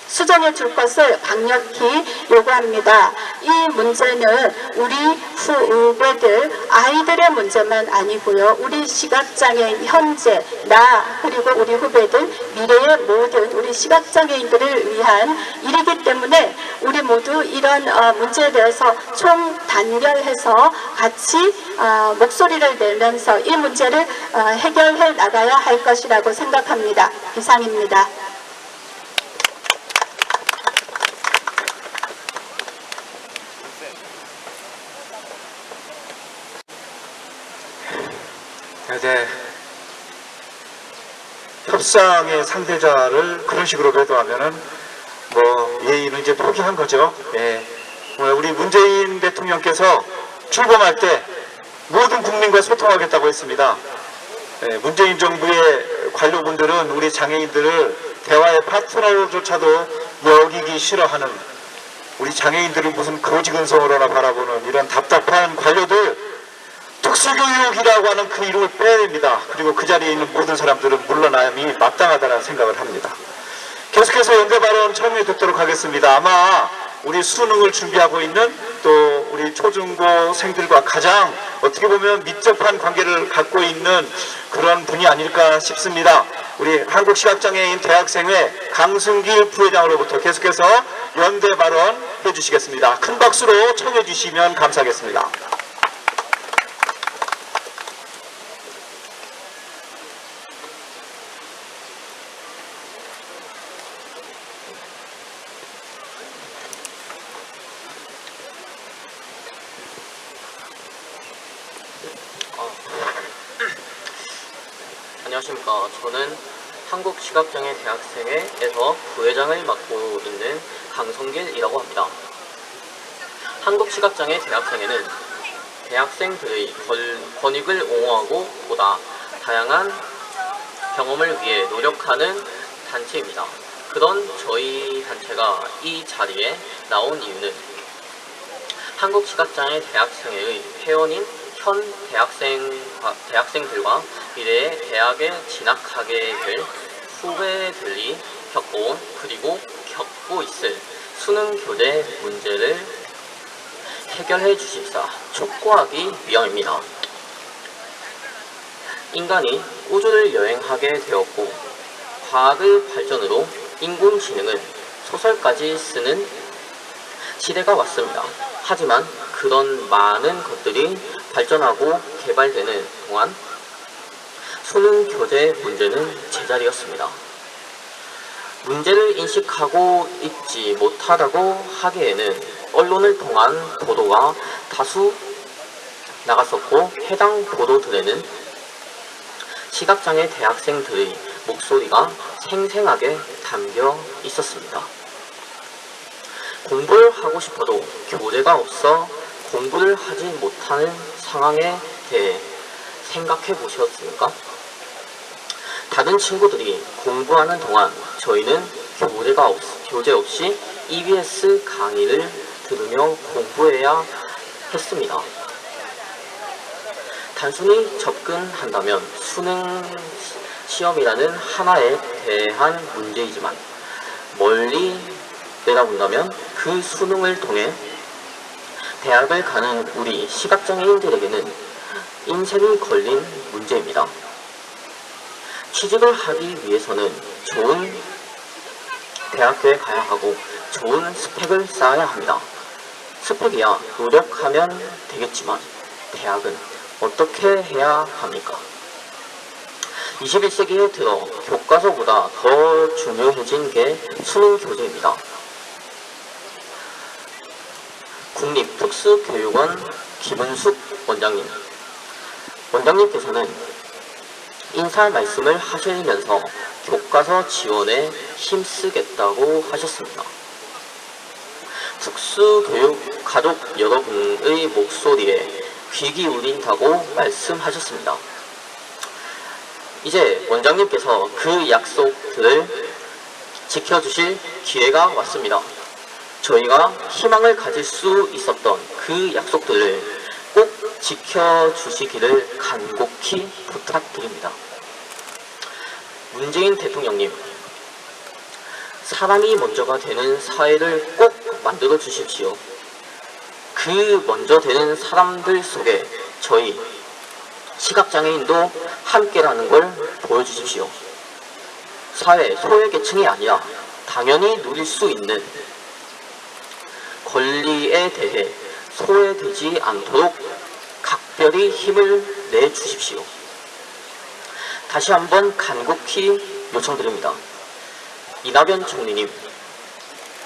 수정해 줄 것을 강력히 요구합니다. 이 문제는 우리 후배들, 아이들의 문제만 아니고요. 우리 시각장애인 현재, 나 그리고 우리 후배들, 미래의 모든 우리 시각장애인들을 위한 일이기 때문에 우리 모두 이런 문제에 대해서 총단결해서 같이 목소리를 내면서 이 문제를 해결해 나가야 할 것이라고 생각합니다. 이상입니다. 네. 협상의 상대자를 그런 식으로 배도하면은 예의는 이제 포기한 거죠. 예. 우리 문재인 대통령께서 출범할 때 모든 국민과 소통하겠다고 했습니다. 예, 문재인 정부의 관료분들은 우리 장애인들을 대화의 파트너로조차도 여기기 싫어하는 우리 장애인들을 무슨 거지근성으로나 바라보는 이런 답답한 관료들 특수교육이라고 하는 그 이름을 빼야 됩니다. 그리고 그 자리에 있는 모든 사람들은 물러남이 마땅하다는 생각을 합니다. 계속해서 연대 발언 청해 듣도록 하겠습니다. 아마 우리 수능을 준비하고 있는 또 우리 초중고생들과 가장 어떻게 보면密접한 관계를 갖고 있는 그런 분이 아닐까 싶습니다. 우리 한국시각장애인 대학생회 강승길 부회장으로부터 계속해서 연대 발언 해주시겠습니다. 큰 박수로 청해 주시면 감사하겠습니다. 안녕하십니까. 저는 한국시각장애 대학생회에서 부회장을 맡고 있는 강성길이라고 합니다. 한국시각장애 대학생회는 대학생들의 권익을 옹호하고 보다 다양한 경험을 위해 노력하는 단체입니다. 그런 저희 단체가 이 자리에 나온 이유는 한국시각장애 대학생회의 회원인 현 대학생들과 미래의 대학에 진학하게 될 후배들이 겪어온 그리고 겪고 있을 수능 교재 문제를 해결해 주십사 촉구하기 위함입니다. 인간이 우주를 여행하게 되었고 과학의 발전으로 인공지능은 소설까지 쓰는 시대가 왔습니다. 하지만 그런 많은 것들이 발전하고 개발되는 동안 수능 교재 문제는 제자리였습니다. 문제를 인식하고 있지 못하다고 하기에는 언론을 통한 보도가 다수 나갔었고 해당 보도들에는 시각장애 대학생들의 목소리가 생생하게 담겨 있었습니다. 공부를 하고 싶어도 교재가 없어 공부를 하지 못하는 상황에 대해 생각해 보셨습니까? 다른 친구들이 공부하는 동안 저희는 교재 없이 EBS 강의를 들으며 공부해야 했습니다. 단순히 접근한다면 수능 시험이라는 하나에 대한 문제이지만 멀리 내다본다면 그 수능을 통해 대학을 가는 우리 시각장애인들에게는 인생이 걸린 문제입니다. 취직을 하기 위해서는 좋은 대학교에 가야 하고 좋은 스펙을 쌓아야 합니다. 스펙이야 노력하면 되겠지만 대학은 어떻게 해야 합니까? 21세기에 들어 교과서보다 더 중요해진 게 수능 교재입니다. 국립특수교육원 김은숙 원장님께서는 인사 말씀을 하시면서 교과서 지원에 힘쓰겠다고 하셨습니다. 특수교육 가족 여러분의 목소리에 귀 기울인다고 말씀하셨습니다. 이제 원장님께서 그 약속들을 지켜주실 기회가 왔습니다. 저희가 희망을 가질 수 있었던 그 약속들을 꼭 지켜주시기를 간곡히 부탁드립니다. 문재인 대통령님, 사람이 먼저가 되는 사회를 꼭 만들어 주십시오. 그 먼저 되는 사람들 속에 저희 시각장애인도 함께라는 걸 보여주십시오. 사회 소외계층이 아니라 당연히 누릴 수 있는 권리에 대해 소외되지 않도록 각별히 힘을 내주십시오. 다시 한번 간곡히 요청드립니다. 이낙연 총리님,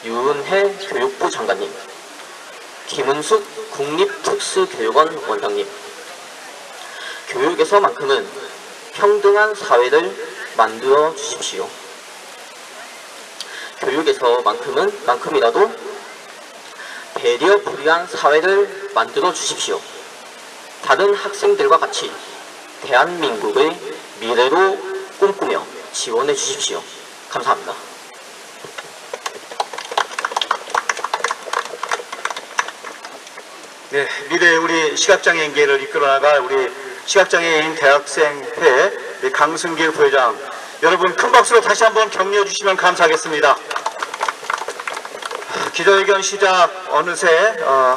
유은혜 교육부 장관님, 김은숙 국립특수교육원 원장님, 교육에서만큼은 평등한 사회를 만들어 주십시오. 교육에서만큼이라도 배려 불이한 사회를 만들어 주십시오. 다른 학생들과 같이 대한민국의 미래로 꿈꾸며 지원해 주십시오. 감사합니다. 네, 미래의 우리 시각장애인계를 이끌어나갈 우리 시각장애인 대학생회 강승길 부회장, 여러분 큰 박수로 다시 한번 격려해 주시면 감사하겠습니다. 기자회견 시작 어느새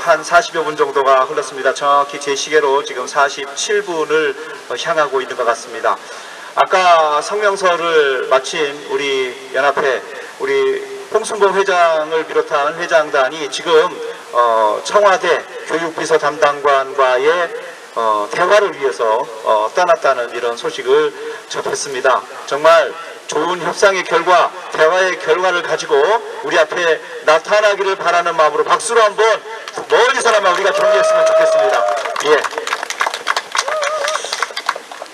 한 40여 분 정도가 흘렀습니다. 정확히 제 시계로 지금 47분을 향하고 있는 것 같습니다. 아까 성명서를 마친 우리 연합회, 우리 홍순범 회장을 비롯한 회장단이 지금 청와대 교육비서 담당관과의 대화를 위해서 떠났다는 이런 소식을 접했습니다. 정말 좋은 협상의 결과, 대화의 결과를 가지고 우리 앞에 나타나기를 바라는 마음으로 박수로 한번 멀리서나마 우리가 격려했으면 좋겠습니다. 예.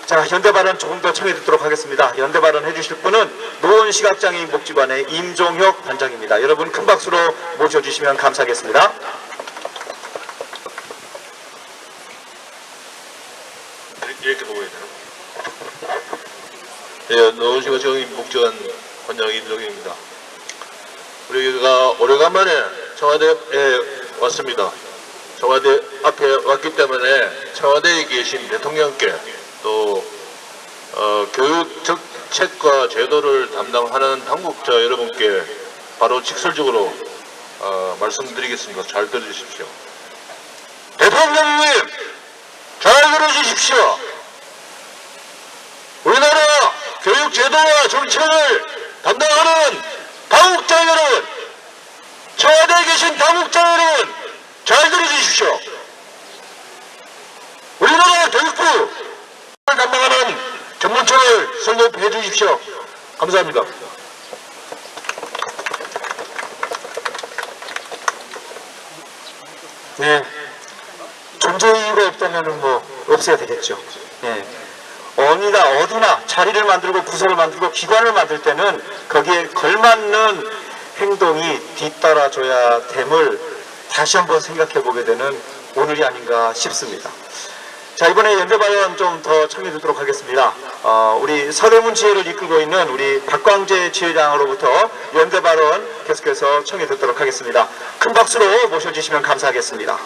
자, 연대 발언 조금 더 청해 듣도록 하겠습니다. 연대 발언 해주실 분은 노원시각장애인 복지관의 임종혁 관장입니다. 여러분 큰 박수로 모셔주시면 감사하겠습니다. 이렇게 보고 있나요? 네, 노원시각장애인 복지관 관장 임종혁입니다. 우리가 오래간만에 청와대에 왔습니다. 청와대 앞에 왔기 때문에 청와대에 계신 대통령께 또 교육 정책과 제도를 담당하는 당국자 여러분께 바로 직설적으로 말씀드리겠습니다. 잘 들어주십시오. 대통령님, 잘 들어주십시오. 우리나라 교육 제도와 정책을 담당하는 당국자 여러분, 청와대에 계신 당국자 여러분, 잘 들어주십시오. 우리나라 교육부 담당하는 전문청을 설립해 주십시오. 감사합니다. 네, 존재 이유가 없다면 뭐 없어야 되겠죠. 예. 어디나 자리를 만들고 부서를 만들고 기관을 만들 때는 거기에 걸맞는 행동이 뒤따라줘야 됨을 다시 한번 생각해 보게 되는 오늘이 아닌가 싶습니다. 자, 이번에 연대 발언 좀 더 청해 듣도록 하겠습니다. 우리 서대문 지회를 이끌고 있는 우리 박광재 지회장으로부터 연대 발언 계속해서 청해 듣도록 하겠습니다. 큰 박수로 모셔주시면 감사하겠습니다.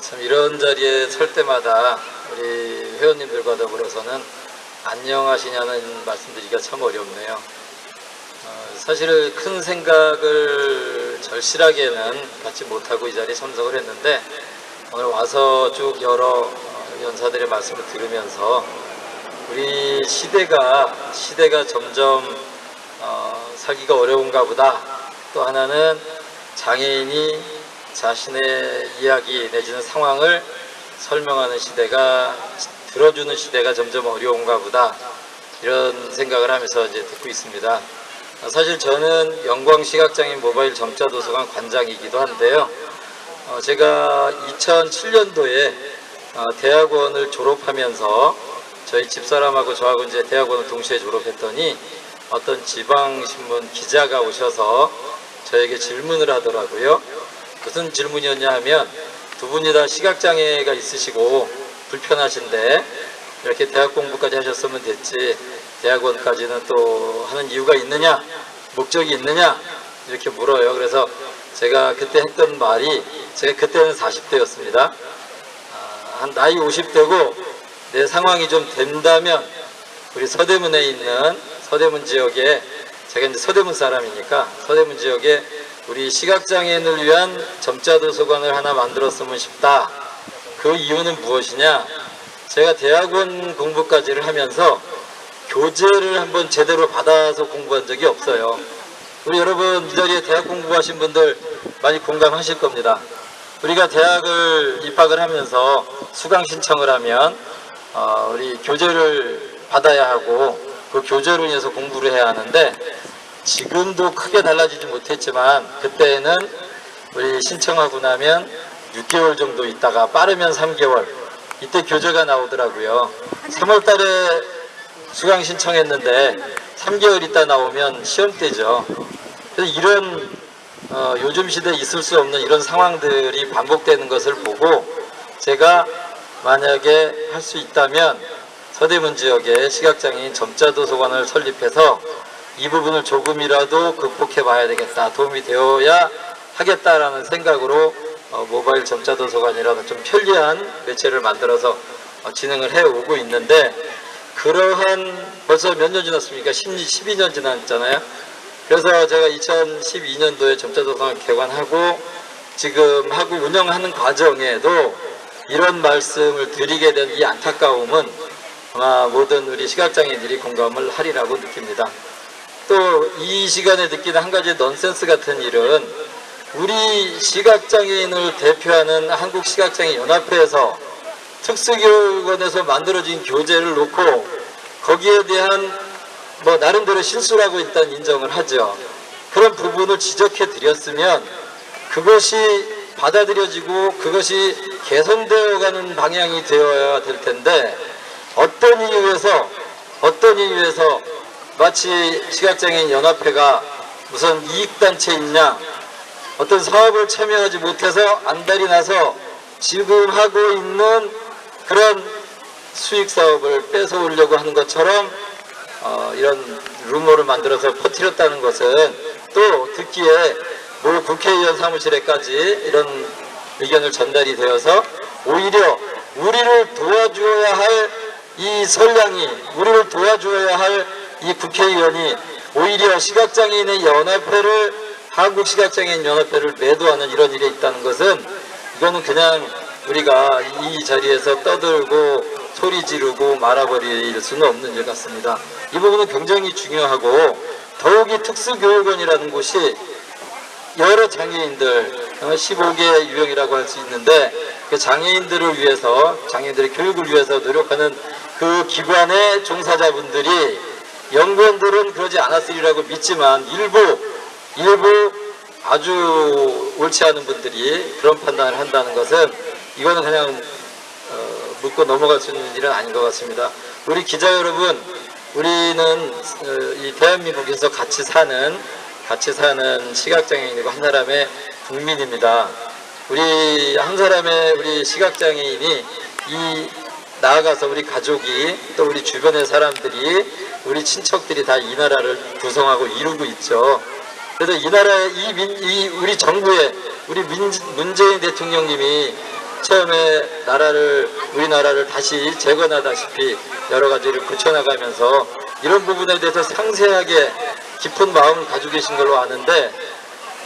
참 이런 자리에 설 때마다 우리 회원님들과 더불어서는 안녕하시냐는 말씀드리기가 참 어렵네요. 사실 큰 생각을 절실하게는 갖지 못하고 이 자리에 참석을 했는데 오늘 와서 쭉 여러 연사들의 말씀을 들으면서 우리 시대가 점점 살기가 어려운가 보다. 또 하나는 장애인이 자신의 이야기 내지는 상황을 설명하는 시대가, 들어주는 시대가 점점 어려운가 보다, 이런 생각을 하면서 이제 듣고 있습니다. 사실 저는 영광시각장애인 모바일 점자도서관 관장이기도 한데요. 제가 2007년도에 대학원을 졸업하면서 저희 집사람하고 저하고 이제 대학원을 동시에 졸업했더니 어떤 지방신문 기자가 오셔서 저에게 질문을 하더라고요. 무슨 질문이었냐 하면, 두 분이 다 시각장애가 있으시고 불편하신데 이렇게 대학 공부까지 하셨으면 됐지 대학원까지는 또 하는 이유가 있느냐, 목적이 있느냐, 이렇게 물어요. 그래서 제가 그때 했던 말이, 제가 그때는 40대였습니다. 한 나이 50대고 내 상황이 좀 된다면 우리 서대문에 있는 서대문 지역에, 제가 이제 서대문 사람이니까 서대문 지역에 우리 시각장애인을 위한 점자도서관을 하나 만들었으면 싶다. 그 이유는 무엇이냐? 제가 대학원 공부까지를 하면서 교재를 한번 제대로 받아서 공부한 적이 없어요. 우리 여러분 이 자리에 대학 공부하신 분들 많이 공감하실 겁니다. 우리가 대학을 입학을 하면서 수강 신청을 하면 우리 교재를 받아야 하고 그 교재로 인해서 공부를 해야 하는데, 지금도 크게 달라지지 못했지만 그때는 우리 신청하고 나면 6개월 정도 있다가 빠르면 3개월, 이때 교재가 나오더라고요. 3월 달에 수강 신청했는데 3개월 있다 나오면 시험 때죠. 그래서 이런 요즘 시대에 있을 수 없는 이런 상황들이 반복되는 것을 보고, 제가 만약에 할 수 있다면 서대문 지역에 시각장애인 점자도서관을 설립해서 이 부분을 조금이라도 극복해 봐야 되겠다, 도움이 되어야 하겠다라는 생각으로 모바일 점자도서관이라는 좀 편리한 매체를 만들어서 진행을 해오고 있는데, 그러한 벌써 몇 년 지났습니까? 12년 지났잖아요. 그래서 제가 2012년도에 점자도서관 개관하고 지금 하고 운영하는 과정에도 이런 말씀을 드리게 된 이 안타까움은 아마 모든 우리 시각장애인들이 공감을 하리라고 느낍니다. 또 이 시간에 느끼는 한 가지 넌센스 같은 일은, 우리 시각장애인을 대표하는 한국시각장애인연합회에서 특수교육원에서 만들어진 교재를 놓고 거기에 대한 나름대로 실수라고 일단 인정을 하죠. 그런 부분을 지적해 드렸으면 그것이 받아들여지고 그것이 개선되어 가는 방향이 되어야 될 텐데, 어떤 이유에서 마치 시각장애인 연합회가 무슨 이익단체이냐, 어떤 사업을 참여하지 못해서 안달이 나서 지금 하고 있는 그런 수익사업을 뺏어오려고 하는 것처럼 이런 루머를 만들어서 퍼뜨렸다는 것은, 또 듣기에 모 국회의원 사무실에까지 이런 의견을 전달이 되어서 오히려 우리를 도와주어야 할 이 선량이, 우리를 도와주어야 할 이 국회의원이 오히려 시각장애인의 연합회를, 한국시각장애인연합회를 매도하는 이런 일에 있다는 것은, 이거는 그냥 우리가 이 자리에서 떠들고 소리 지르고 말아버릴 수는 없는 일 같습니다. 이 부분은 굉장히 중요하고, 더욱이 특수교육원이라는 곳이 여러 장애인들, 15개 유형이라고 할 수 있는데, 그 장애인들을 위해서, 장애인들의 교육을 위해서 노력하는 그 기관의 종사자분들이, 연구원들은 그러지 않았으리라고 믿지만 일부 일부 아주 옳지 않은 분들이 그런 판단을 한다는 것은 이거는 그냥 묻고 넘어갈 수 있는 일은 아닌 것 같습니다. 우리 기자 여러분, 우리는 이 대한민국에서 같이 사는 시각장애인이고 한 사람의 국민입니다. 우리 한 사람의 우리 시각장애인이 나아가서 우리 가족이 또 우리 주변의 사람들이 우리 친척들이 다 이 나라를 구성하고 이루고 있죠. 그래서 이 나라의 우리 정부의 우리 문재인 대통령님이 처음에 우리나라를 다시 재건하다시피 여러 가지를 고쳐나가면서 이런 부분에 대해서 상세하게 깊은 마음을 가지고 계신 걸로 아는데,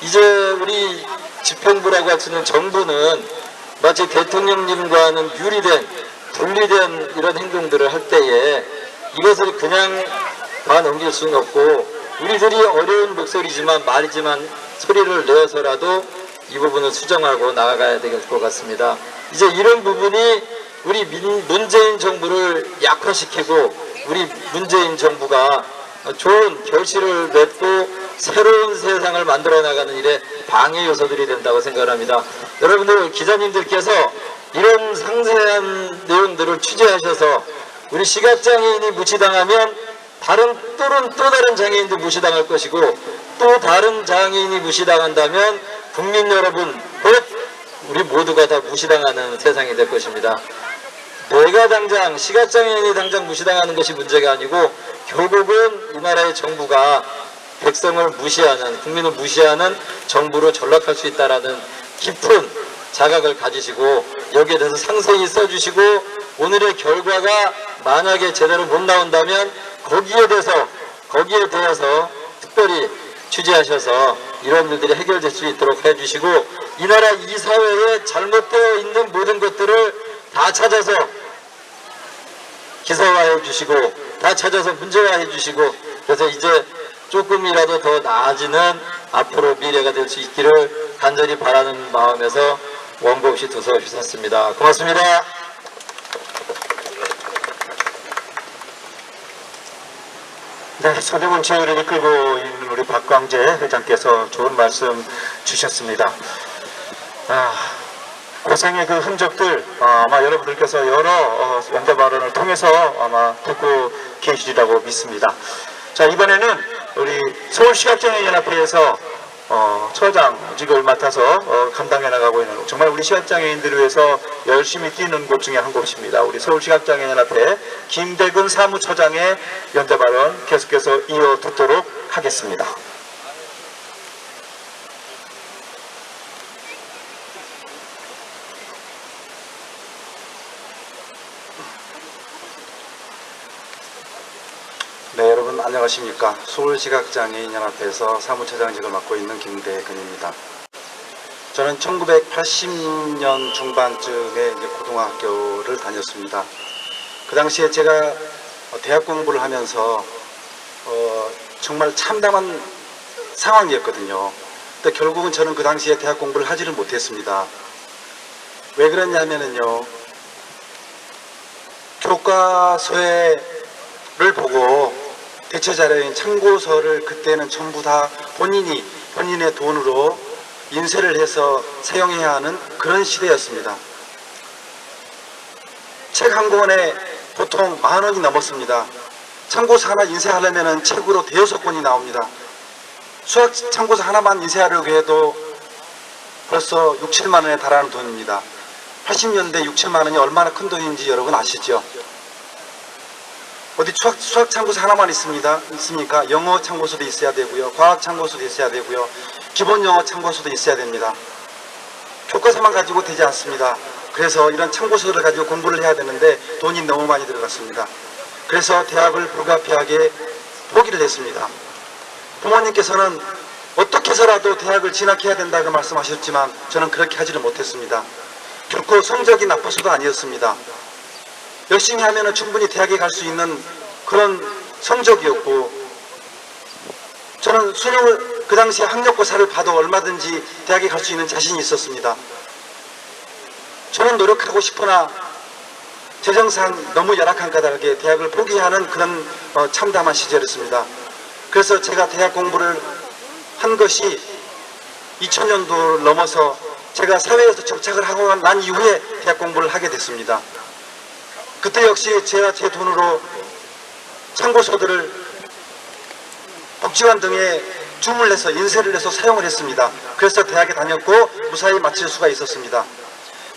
이제 우리 집행부라고 할 수 있는 정부는 마치 대통령님과는 분리된 이런 행동들을 할 때에 이것을 그냥 다 넘길 수는 없고, 우리들이 어려운 말이지만 소리를 내어서라도 이 부분을 수정하고 나아가야 될 것 같습니다. 이제 이런 부분이 우리 문재인 정부를 약화시키고 우리 문재인 정부가 좋은 결실을 맺고 새로운 세상을 만들어 나가는 일에 방해 요소들이 된다고 생각합니다. 여러분들 기자님들께서 이런 상세한 내용들을 취재하셔서 우리 시각장애인이 무시당하면 또 다른 장애인도 무시당할 것이고, 또 다른 장애인이 무시당한다면 국민 여러분, 우리 모두가 다 무시당하는 세상이 될 것입니다. 시각장애인이 당장 무시당하는 것이 문제가 아니고, 결국은 이 나라의 정부가 백성을 무시하는, 국민을 무시하는 정부로 전락할 수 있다는 깊은 자각을 가지시고 여기에 대해서 상세히 써주시고, 오늘의 결과가 만약에 제대로 못 나온다면 거기에 대해서 특별히 취재하셔서 이런 일들이 해결될 수 있도록 해주시고, 이 나라 이 사회에 잘못되어 있는 모든 것들을 다 찾아서 기사화해 주시고 다 찾아서 문제화해 주시고, 그래서 이제 조금이라도 더 나아지는 앞으로 미래가 될 수 있기를 간절히 바라는 마음에서 원고 없이 두서 없이 샀습니다. 고맙습니다. 네, 서대문 체육을 이끌고 있는 우리 박광재 회장께서 좋은 말씀 주셨습니다. 고생의 그 흔적들 아마 여러분들께서 여러 연대 발언을 통해서 아마 듣고 계시리라고 믿습니다. 자, 이번에는 우리 서울시각장애인연합회에서 처장직을 맡아서 감당해 나가고 있는, 정말 우리 시각장애인들을 위해서 열심히 뛰는 곳 중에 한 곳입니다. 우리 서울시각장애인연합회 김대근 사무처장의 연대 발언 계속해서 이어 듣도록 하겠습니다. 네, 여러분 안녕하십니까. 서울시각장애인연합회에서 사무처장직을 맡고 있는 김대근입니다. 저는 1980년 중반쯤에 이제 고등학교를 다녔습니다. 그 당시에 제가 대학 공부를 하면서 정말 참담한 상황이었거든요. 근데 결국은 저는 그 당시에 대학 공부를 하지를 못했습니다. 왜 그랬냐면요, 교과서를 보고 대체 자료인 참고서를 그때는 전부 다 본인의 돈으로 인쇄를 해서 사용해야 하는 그런 시대였습니다. 책 한 권에 보통 10,000원이 넘었습니다. 참고서 하나 인쇄하려면 책으로 5-6권이 나옵니다. 수학 참고서 하나만 인쇄하려고 해도 벌써 6-7만 원에 달하는 돈입니다. 80년대 6-7만 원이 얼마나 큰 돈인지 여러분 아시죠? 어디 수학 참고서 하나만 있습니까? 영어 참고서도 있어야 되고요. 과학 참고서도 있어야 되고요. 기본 영어 참고서도 있어야 됩니다. 교과서만 가지고 되지 않습니다. 그래서 이런 참고서를 가지고 공부를 해야 되는데 돈이 너무 많이 들어갔습니다. 그래서 대학을 불가피하게 포기를 했습니다. 부모님께서는 어떻게 해서라도 대학을 진학해야 된다고 말씀하셨지만 저는 그렇게 하지를 못했습니다. 결코 성적이 나빠서도 아니었습니다. 열심히 하면 충분히 대학에 갈 수 있는 그런 성적이었고, 저는 수능을 그 당시에 학력고사를 봐도 얼마든지 대학에 갈 수 있는 자신이 있었습니다. 저는 노력하고 싶으나 재정상 너무 열악한 까닭에 대학을 포기하는 그런 참담한 시절이었습니다. 그래서 제가 대학 공부를 한 것이 2000년도를 넘어서 제가 사회에서 정착을 하고 난 이후에 대학 공부를 하게 됐습니다. 그때 역시 제가 제 돈으로 참고서들을 복지관 등에 주문을 해서 인쇄를 해서 사용을 했습니다. 그래서 대학에 다녔고 무사히 마칠 수가 있었습니다.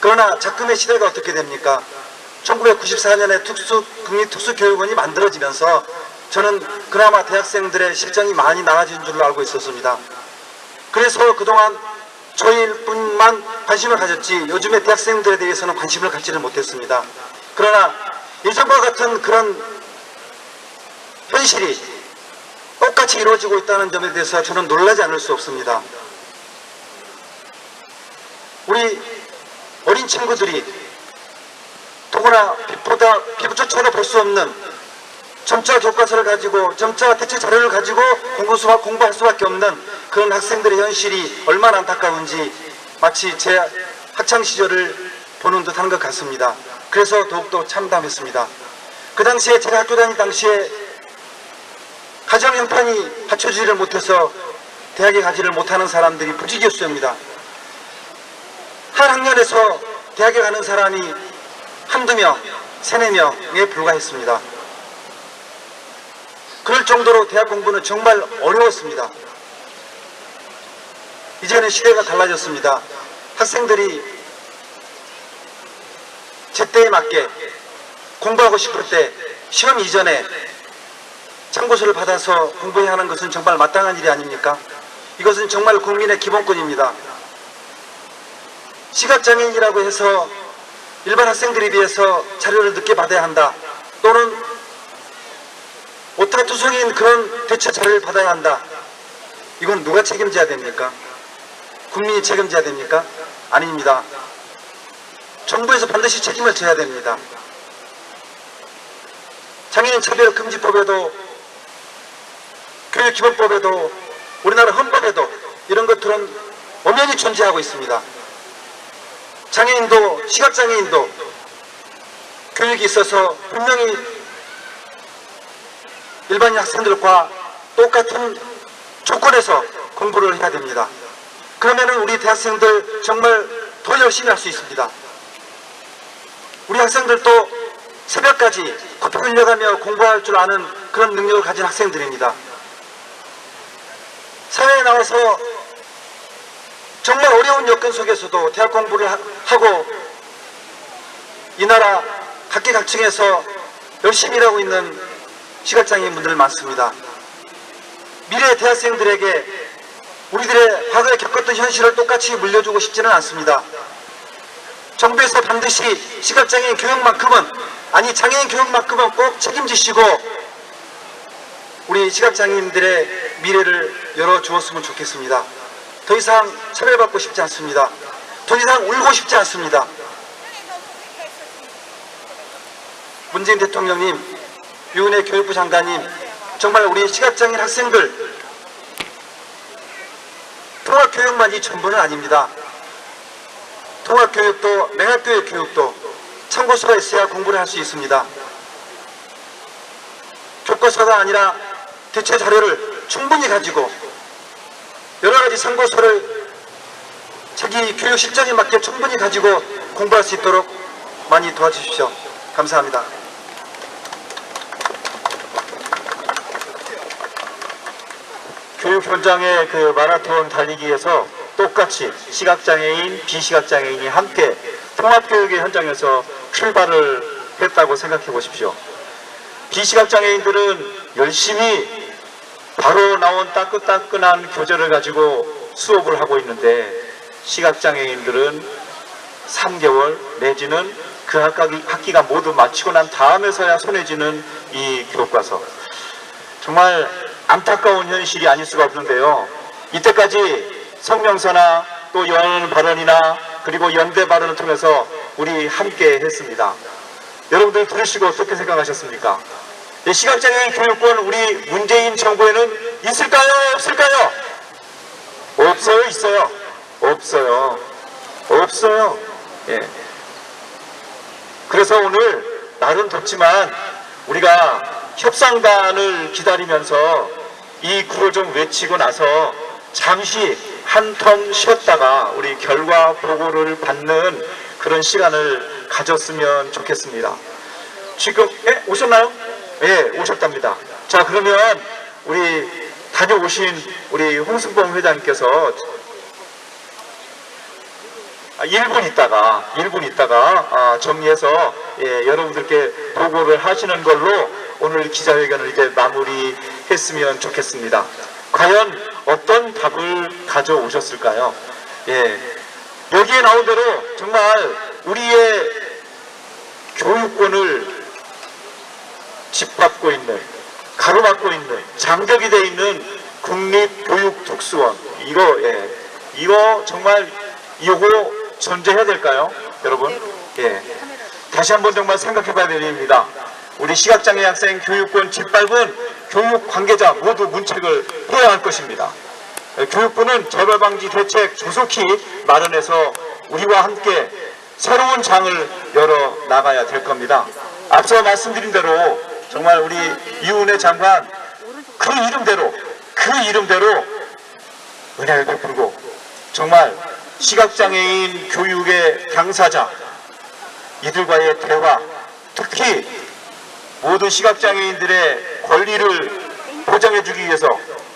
그러나 작금의 시대가 어떻게 됩니까? 1994년에 국립특수교육원이 만들어지면서 저는 그나마 대학생들의 실정이 많이 나아진 줄로 알고 있었습니다. 그래서 그동안 저일뿐만 관심을 가졌지 요즘의 대학생들에 대해서는 관심을 갖지를 못했습니다. 그러나 예전과 같은 그런 현실이 똑같이 이루어지고 있다는 점에 대해서 저는 놀라지 않을 수 없습니다. 우리 어린 친구들이 더구나 빛조차도 볼 수 없는 점자 교과서를 가지고 점자 대체 자료를 가지고 공부할 수밖에 없는 그런 학생들의 현실이 얼마나 안타까운지 마치 제 학창 시절을 보는 듯한 것 같습니다. 그래서 더욱더 참담했습니다. 그 당시에 제가 학교 다닐 당시에 가정 형편이 받쳐주지를 못해서 대학에 가지를 못하는 사람들이 부지기수입니다. 한 학년에서 대학에 가는 사람이 한두 명, 세네 명에 불과했습니다. 그럴 정도로 대학 공부는 정말 어려웠습니다. 이제는 시대가 달라졌습니다. 학생들이 제때에 맞게 공부하고 싶을 때 시험 이전에 참고서를 받아서 공부해야 하는 것은 정말 마땅한 일이 아닙니까? 이것은 정말 국민의 기본권입니다. 시각장애인이라고 해서 일반 학생들에 비해서 자료를 늦게 받아야 한다. 또는 오타투성인 그런 대체 자료를 받아야 한다. 이건 누가 책임져야 됩니까? 국민이 책임져야 됩니까? 아닙니다. 정부에서 반드시 책임을 져야 됩니다. 장애인 차별금지법에도 교육기본법에도 우리나라 헌법에도 이런 것들은 엄연히 존재하고 있습니다. 장애인도 시각장애인도 교육이 있어서 분명히 일반인 학생들과 똑같은 조건에서 공부를 해야 됩니다. 그러면 우리 대학생들 정말 더 열심히 할 수 있습니다. 우리 학생들도 새벽까지 커피 흘려가며 공부할 줄 아는 그런 능력을 가진 학생들입니다. 사회에 나와서 정말 어려운 여건 속에서도 대학 공부를 하고 이 나라 각계각층에서 열심히 일하고 있는 시각장애인 분들 많습니다. 미래 대학생들에게 우리들의 과거에 겪었던 현실을 똑같이 물려주고 싶지는 않습니다. 정부에서 반드시 시각장애인 교육만큼은, 아니 장애인 교육만큼은 꼭 책임지시고 우리 시각장애인들의 미래를 열어주었으면 좋겠습니다. 더 이상 차별받고 싶지 않습니다. 더 이상 울고 싶지 않습니다. 문재인 대통령님, 유은혜 교육부 장관님, 정말 우리 시각장애인 학생들 통합교육만이 전부는 아닙니다. 통합교육도 맹학교육 교육도 참고서가 있어야 공부를 할 수 있습니다. 교과서가 아니라 대체 자료를 충분히 가지고 여러가지 참고서를 자기 교육 실정에 맞게 충분히 가지고 공부할 수 있도록 많이 도와주십시오. 감사합니다. 교육 현장의 그 마라톤 달리기에서 똑같이 시각장애인, 비시각장애인이 함께 통합교육의 현장에서 출발을 했다고 생각해 보십시오. 비시각장애인들은 열심히 바로 나온 따끈따끈한 교재를 가지고 수업을 하고 있는데 시각장애인들은 3개월 내지는 그 학기가 모두 마치고 난 다음에서야 손에 쥐는 이 교과서. 정말 안타까운 현실이 아닐 수가 없는데요. 이때까지 성명서나 또 연 발언이나 그리고 연대 발언을 통해서 우리 함께 했습니다. 여러분들 들으시고 어떻게 생각하셨습니까? 시각장애인 교육권 우리 문재인 정부에는 있을까요? 없을까요? 없어요? 있어요? 없어요. 없어요. 예. 그래서 오늘 날은 덥지만 우리가 협상단을 기다리면서 이 구를 좀 외치고 나서 잠시 한 텀 쉬었다가 우리 결과 보고를 받는 그런 시간을 가졌으면 좋겠습니다. 지금 오셨나요? 예, 오셨답니다. 자, 그러면 우리 다녀오신 우리 홍승범 회장님께서 1분 있다가 정리해서 여러분들께 보고를 하시는 걸로 오늘 기자회견을 이제 마무리했으면 좋겠습니다. 과연 어떤 답을 가져오셨을까요? 여기에 나온 대로 정말 우리의 교육권을 짓밟고 있는, 가로막고 있는, 장벽이 되어 있는 국립교육특수원, 이거 정말 이거 존재해야 될까요, 여러분? 다시 한번 정말 생각해 봐야 될 일입니다. 우리 시각장애 학생 교육권 짓밟은 교육 관계자 모두 문책을 해야 할 것입니다. 교육부는 재발방지 대책 조속히 마련해서 우리와 함께 새로운 장을 열어 나가야 될 겁니다. 앞서 말씀드린 대로 정말 우리 이은혜 장관 그 이름대로 은혜를 베풀고 정말 시각장애인 교육의 당사자 이들과의 대화, 특히 모든 시각장애인들의 권리를 보장해주기 위해서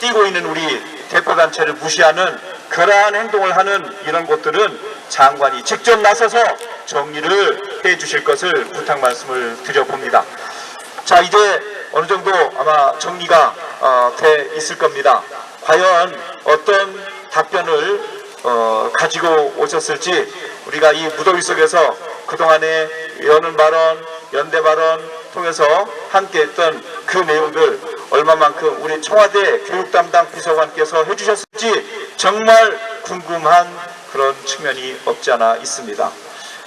뛰고 있는 우리 대표단체를 무시하는 그러한 행동을 하는 이런 것들은 장관이 직접 나서서 정리를 해주실 것을 부탁 말씀을 드려봅니다. 자, 이제 어느 정도 아마 정리가 돼 있을 겁니다. 과연 어떤 답변을 가지고 오셨을지 우리가 이 무더위 속에서 그동안에 여는 발언, 연대 발언 통해서 함께 했던 그 내용들 얼마만큼 우리 청와대 교육담당 비서관께서 해주셨을지 정말 궁금한 그런 측면이 없지 않아 있습니다.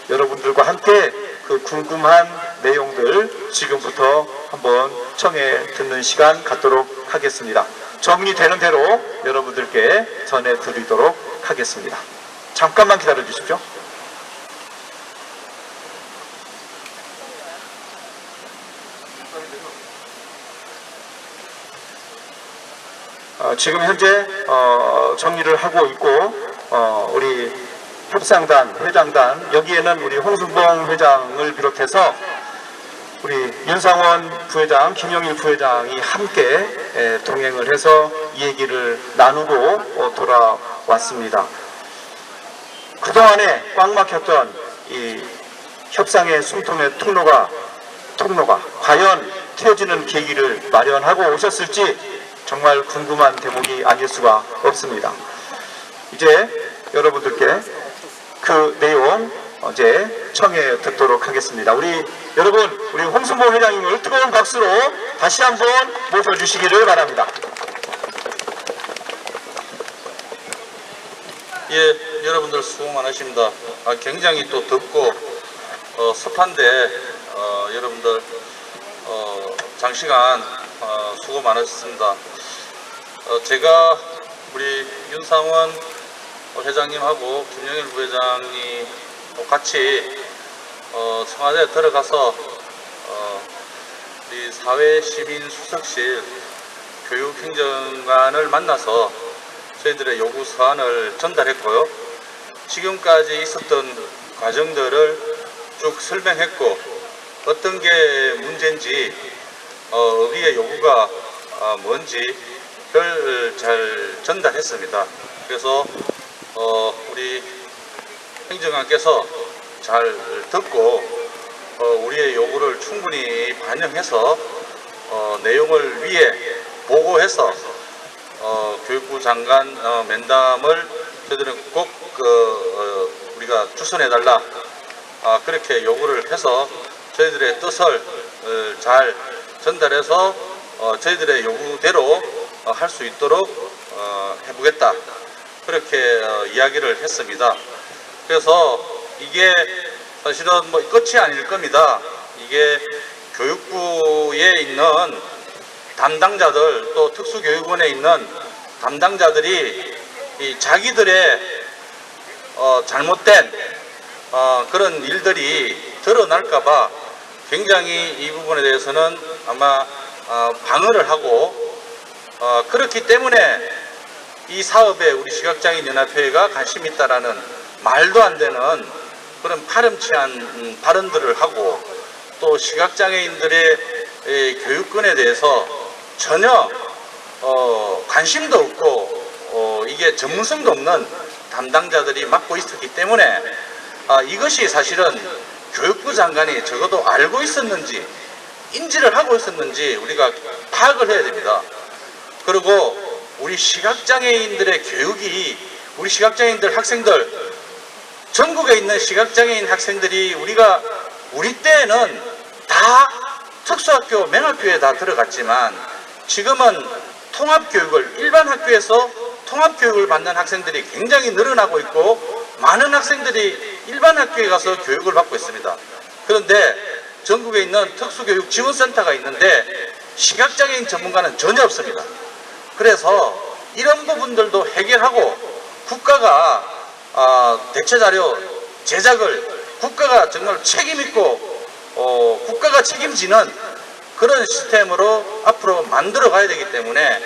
여러분들과 함께 그 궁금한 내용들 지금부터 한번 청해 듣는 시간 갖도록 하겠습니다. 정리되는 대로 여러분들께 전해드리도록 하겠습니다. 잠깐만 기다려 주십시오. 지금 현재 정리를 하고 있고 우리 협상단, 회장단 여기에는 우리 홍승봉 회장을 비롯해서 우리 윤상원 부회장, 김영일 부회장이 함께 동행을 해서 이 얘기를 나누고 돌아왔습니다. 그동안에 꽉 막혔던 이 협상의 숨통의 통로가 과연 트여지는 계기를 마련하고 오셨을지 정말 궁금한 대목이 아닐 수가 없습니다. 이제 여러분들께 그 내용 이제 청해 듣도록 하겠습니다. 여러분, 우리 홍승봉 회장님을 뜨거운 박수로 다시 한번 모셔주시기를 바랍니다. 여러분들 수고 많으십니다. 굉장히 또 덥고 습한데 여러분들 장시간 수고 많으셨습니다. 제가 우리 윤상원 회장님하고 김영일 부회장이 같이 청와대에 들어가서 우리 사회시민수석실 교육행정관을 만나서 저희들의 요구사안을 전달했고요. 지금까지 있었던 과정들을 쭉 설명했고 어떤 게 문제인지 우리의 요구가 뭔지 잘 전달했습니다. 그래서 우리 행정관께서 잘 듣고 우리의 요구를 충분히 반영해서 내용을 위에 보고해서 교육부 장관 면담을 저희들은 꼭 우리가 추선해달라 그렇게 요구를 해서 저희들의 뜻을 잘 전달해서 저희들의 요구대로 할 수 있도록 해보겠다 그렇게 이야기를 했습니다. 그래서 이게 사실은 끝이 아닐 겁니다. 이게 교육부에 있는 담당자들 또 특수교육원에 있는 담당자들이 자기들의 잘못된 그런 일들이 드러날까봐 굉장히 이 부분에 대해서는 아마 방어를 하고 그렇기 때문에 이 사업에 우리 시각장애인연합회가 관심이 있다라는 말도 안 되는 그런 파렴치한 발언들을 하고 또 시각장애인들의 교육권에 대해서 전혀 관심도 없고 이게 전문성도 없는 담당자들이 맡고 있었기 때문에 이것이 사실은 교육부 장관이 적어도 알고 있었는지 인지를 하고 있었는지 우리가 파악을 해야 됩니다. 그리고 우리 시각장애인들의 교육이 우리 시각장애인들 학생들 전국에 있는 시각장애인 학생들이 우리 때에는 다 특수학교 맹학교에 다 들어갔지만 지금은 통합교육을 일반 학교에서 통합교육을 받는 학생들이 굉장히 늘어나고 있고 많은 학생들이 일반 학교에 가서 교육을 받고 있습니다. 그런데 전국에 있는 특수교육 지원센터가 있는데 시각장애인 전문가는 전혀 없습니다. 그래서 이런 부분들도 해결하고 국가가 대체자료 제작을 국가가 정말 책임있고 국가가 책임지는 그런 시스템으로 앞으로 만들어 가야 되기 때문에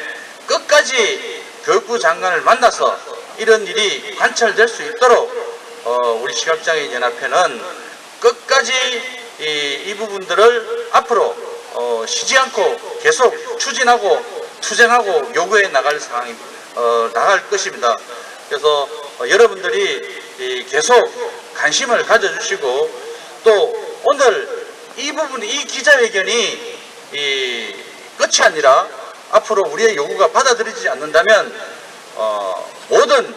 끝까지 교육부 장관을 만나서 이런 일이 관철될 수 있도록 우리 시각장애인연합회는 끝까지 이 부분들을 앞으로 쉬지 않고 계속 추진하고 투쟁하고 요구해 나갈 상황이 나갈 것입니다. 그래서 여러분들이 계속 관심을 가져주시고 또 오늘 이 부분 이 기자회견이 끝이 아니라 앞으로 우리의 요구가 받아들이지 않는다면 모든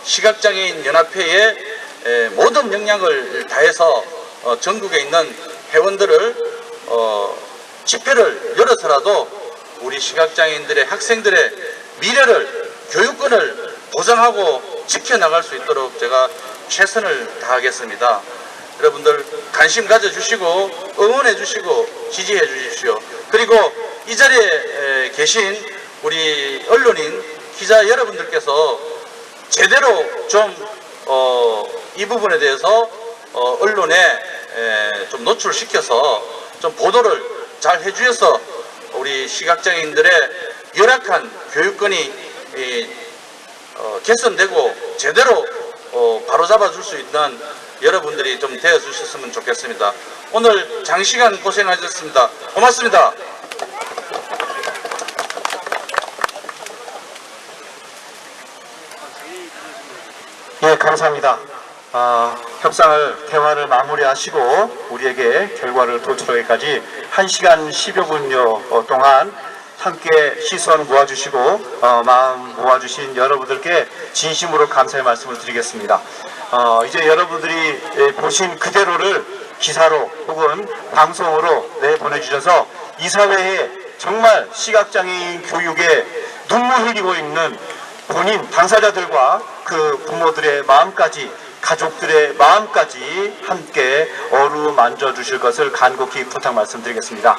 시각장애인 연합회의 모든 역량을 다해서 전국에 있는 회원들을 집회를 열어서라도 우리 시각장애인들의 학생들의 미래를 교육권을 보장하고 지켜나갈 수 있도록 제가 최선을 다하겠습니다. 여러분들 관심 가져주시고 응원해주시고 지지해주십시오. 그리고 이 자리에 계신 우리 언론인 기자 여러분들께서 제대로 좀 이 부분에 대해서 언론에 좀 노출시켜서 좀 보도를 잘 해주셔서 우리 시각장애인들의 열악한 교육권이 개선되고 제대로 바로잡아 줄 수 있는 여러분들이 좀 되어 주셨으면 좋겠습니다. 오늘 장시간 고생하셨습니다. 고맙습니다. 예, 감사합니다. 협상을 대화를 마무리하시고 우리에게 결과를 도출하기까지 1시간 10여 분여 동안 함께 시선 모아주시고 마음 모아주신 여러분들께 진심으로 감사의 말씀을 드리겠습니다. 이제 여러분들이 보신 그대로를 기사로 혹은 방송으로 내보내주셔서 이 사회에 정말 시각장애인 교육에 눈물 흘리고 있는 본인 당사자들과 그 부모들의 마음까지 가족들의 마음까지 함께 어루만져 주실 것을 간곡히 부탁 말씀드리겠습니다.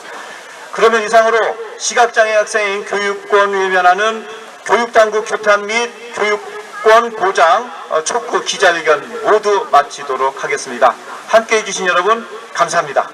그러면 이상으로 시각장애 학생인 교육권 외면하는 교육당국 규탄 및 교육권 보장 촉구 기자회견 모두 마치도록 하겠습니다. 함께해 주신 여러분 감사합니다.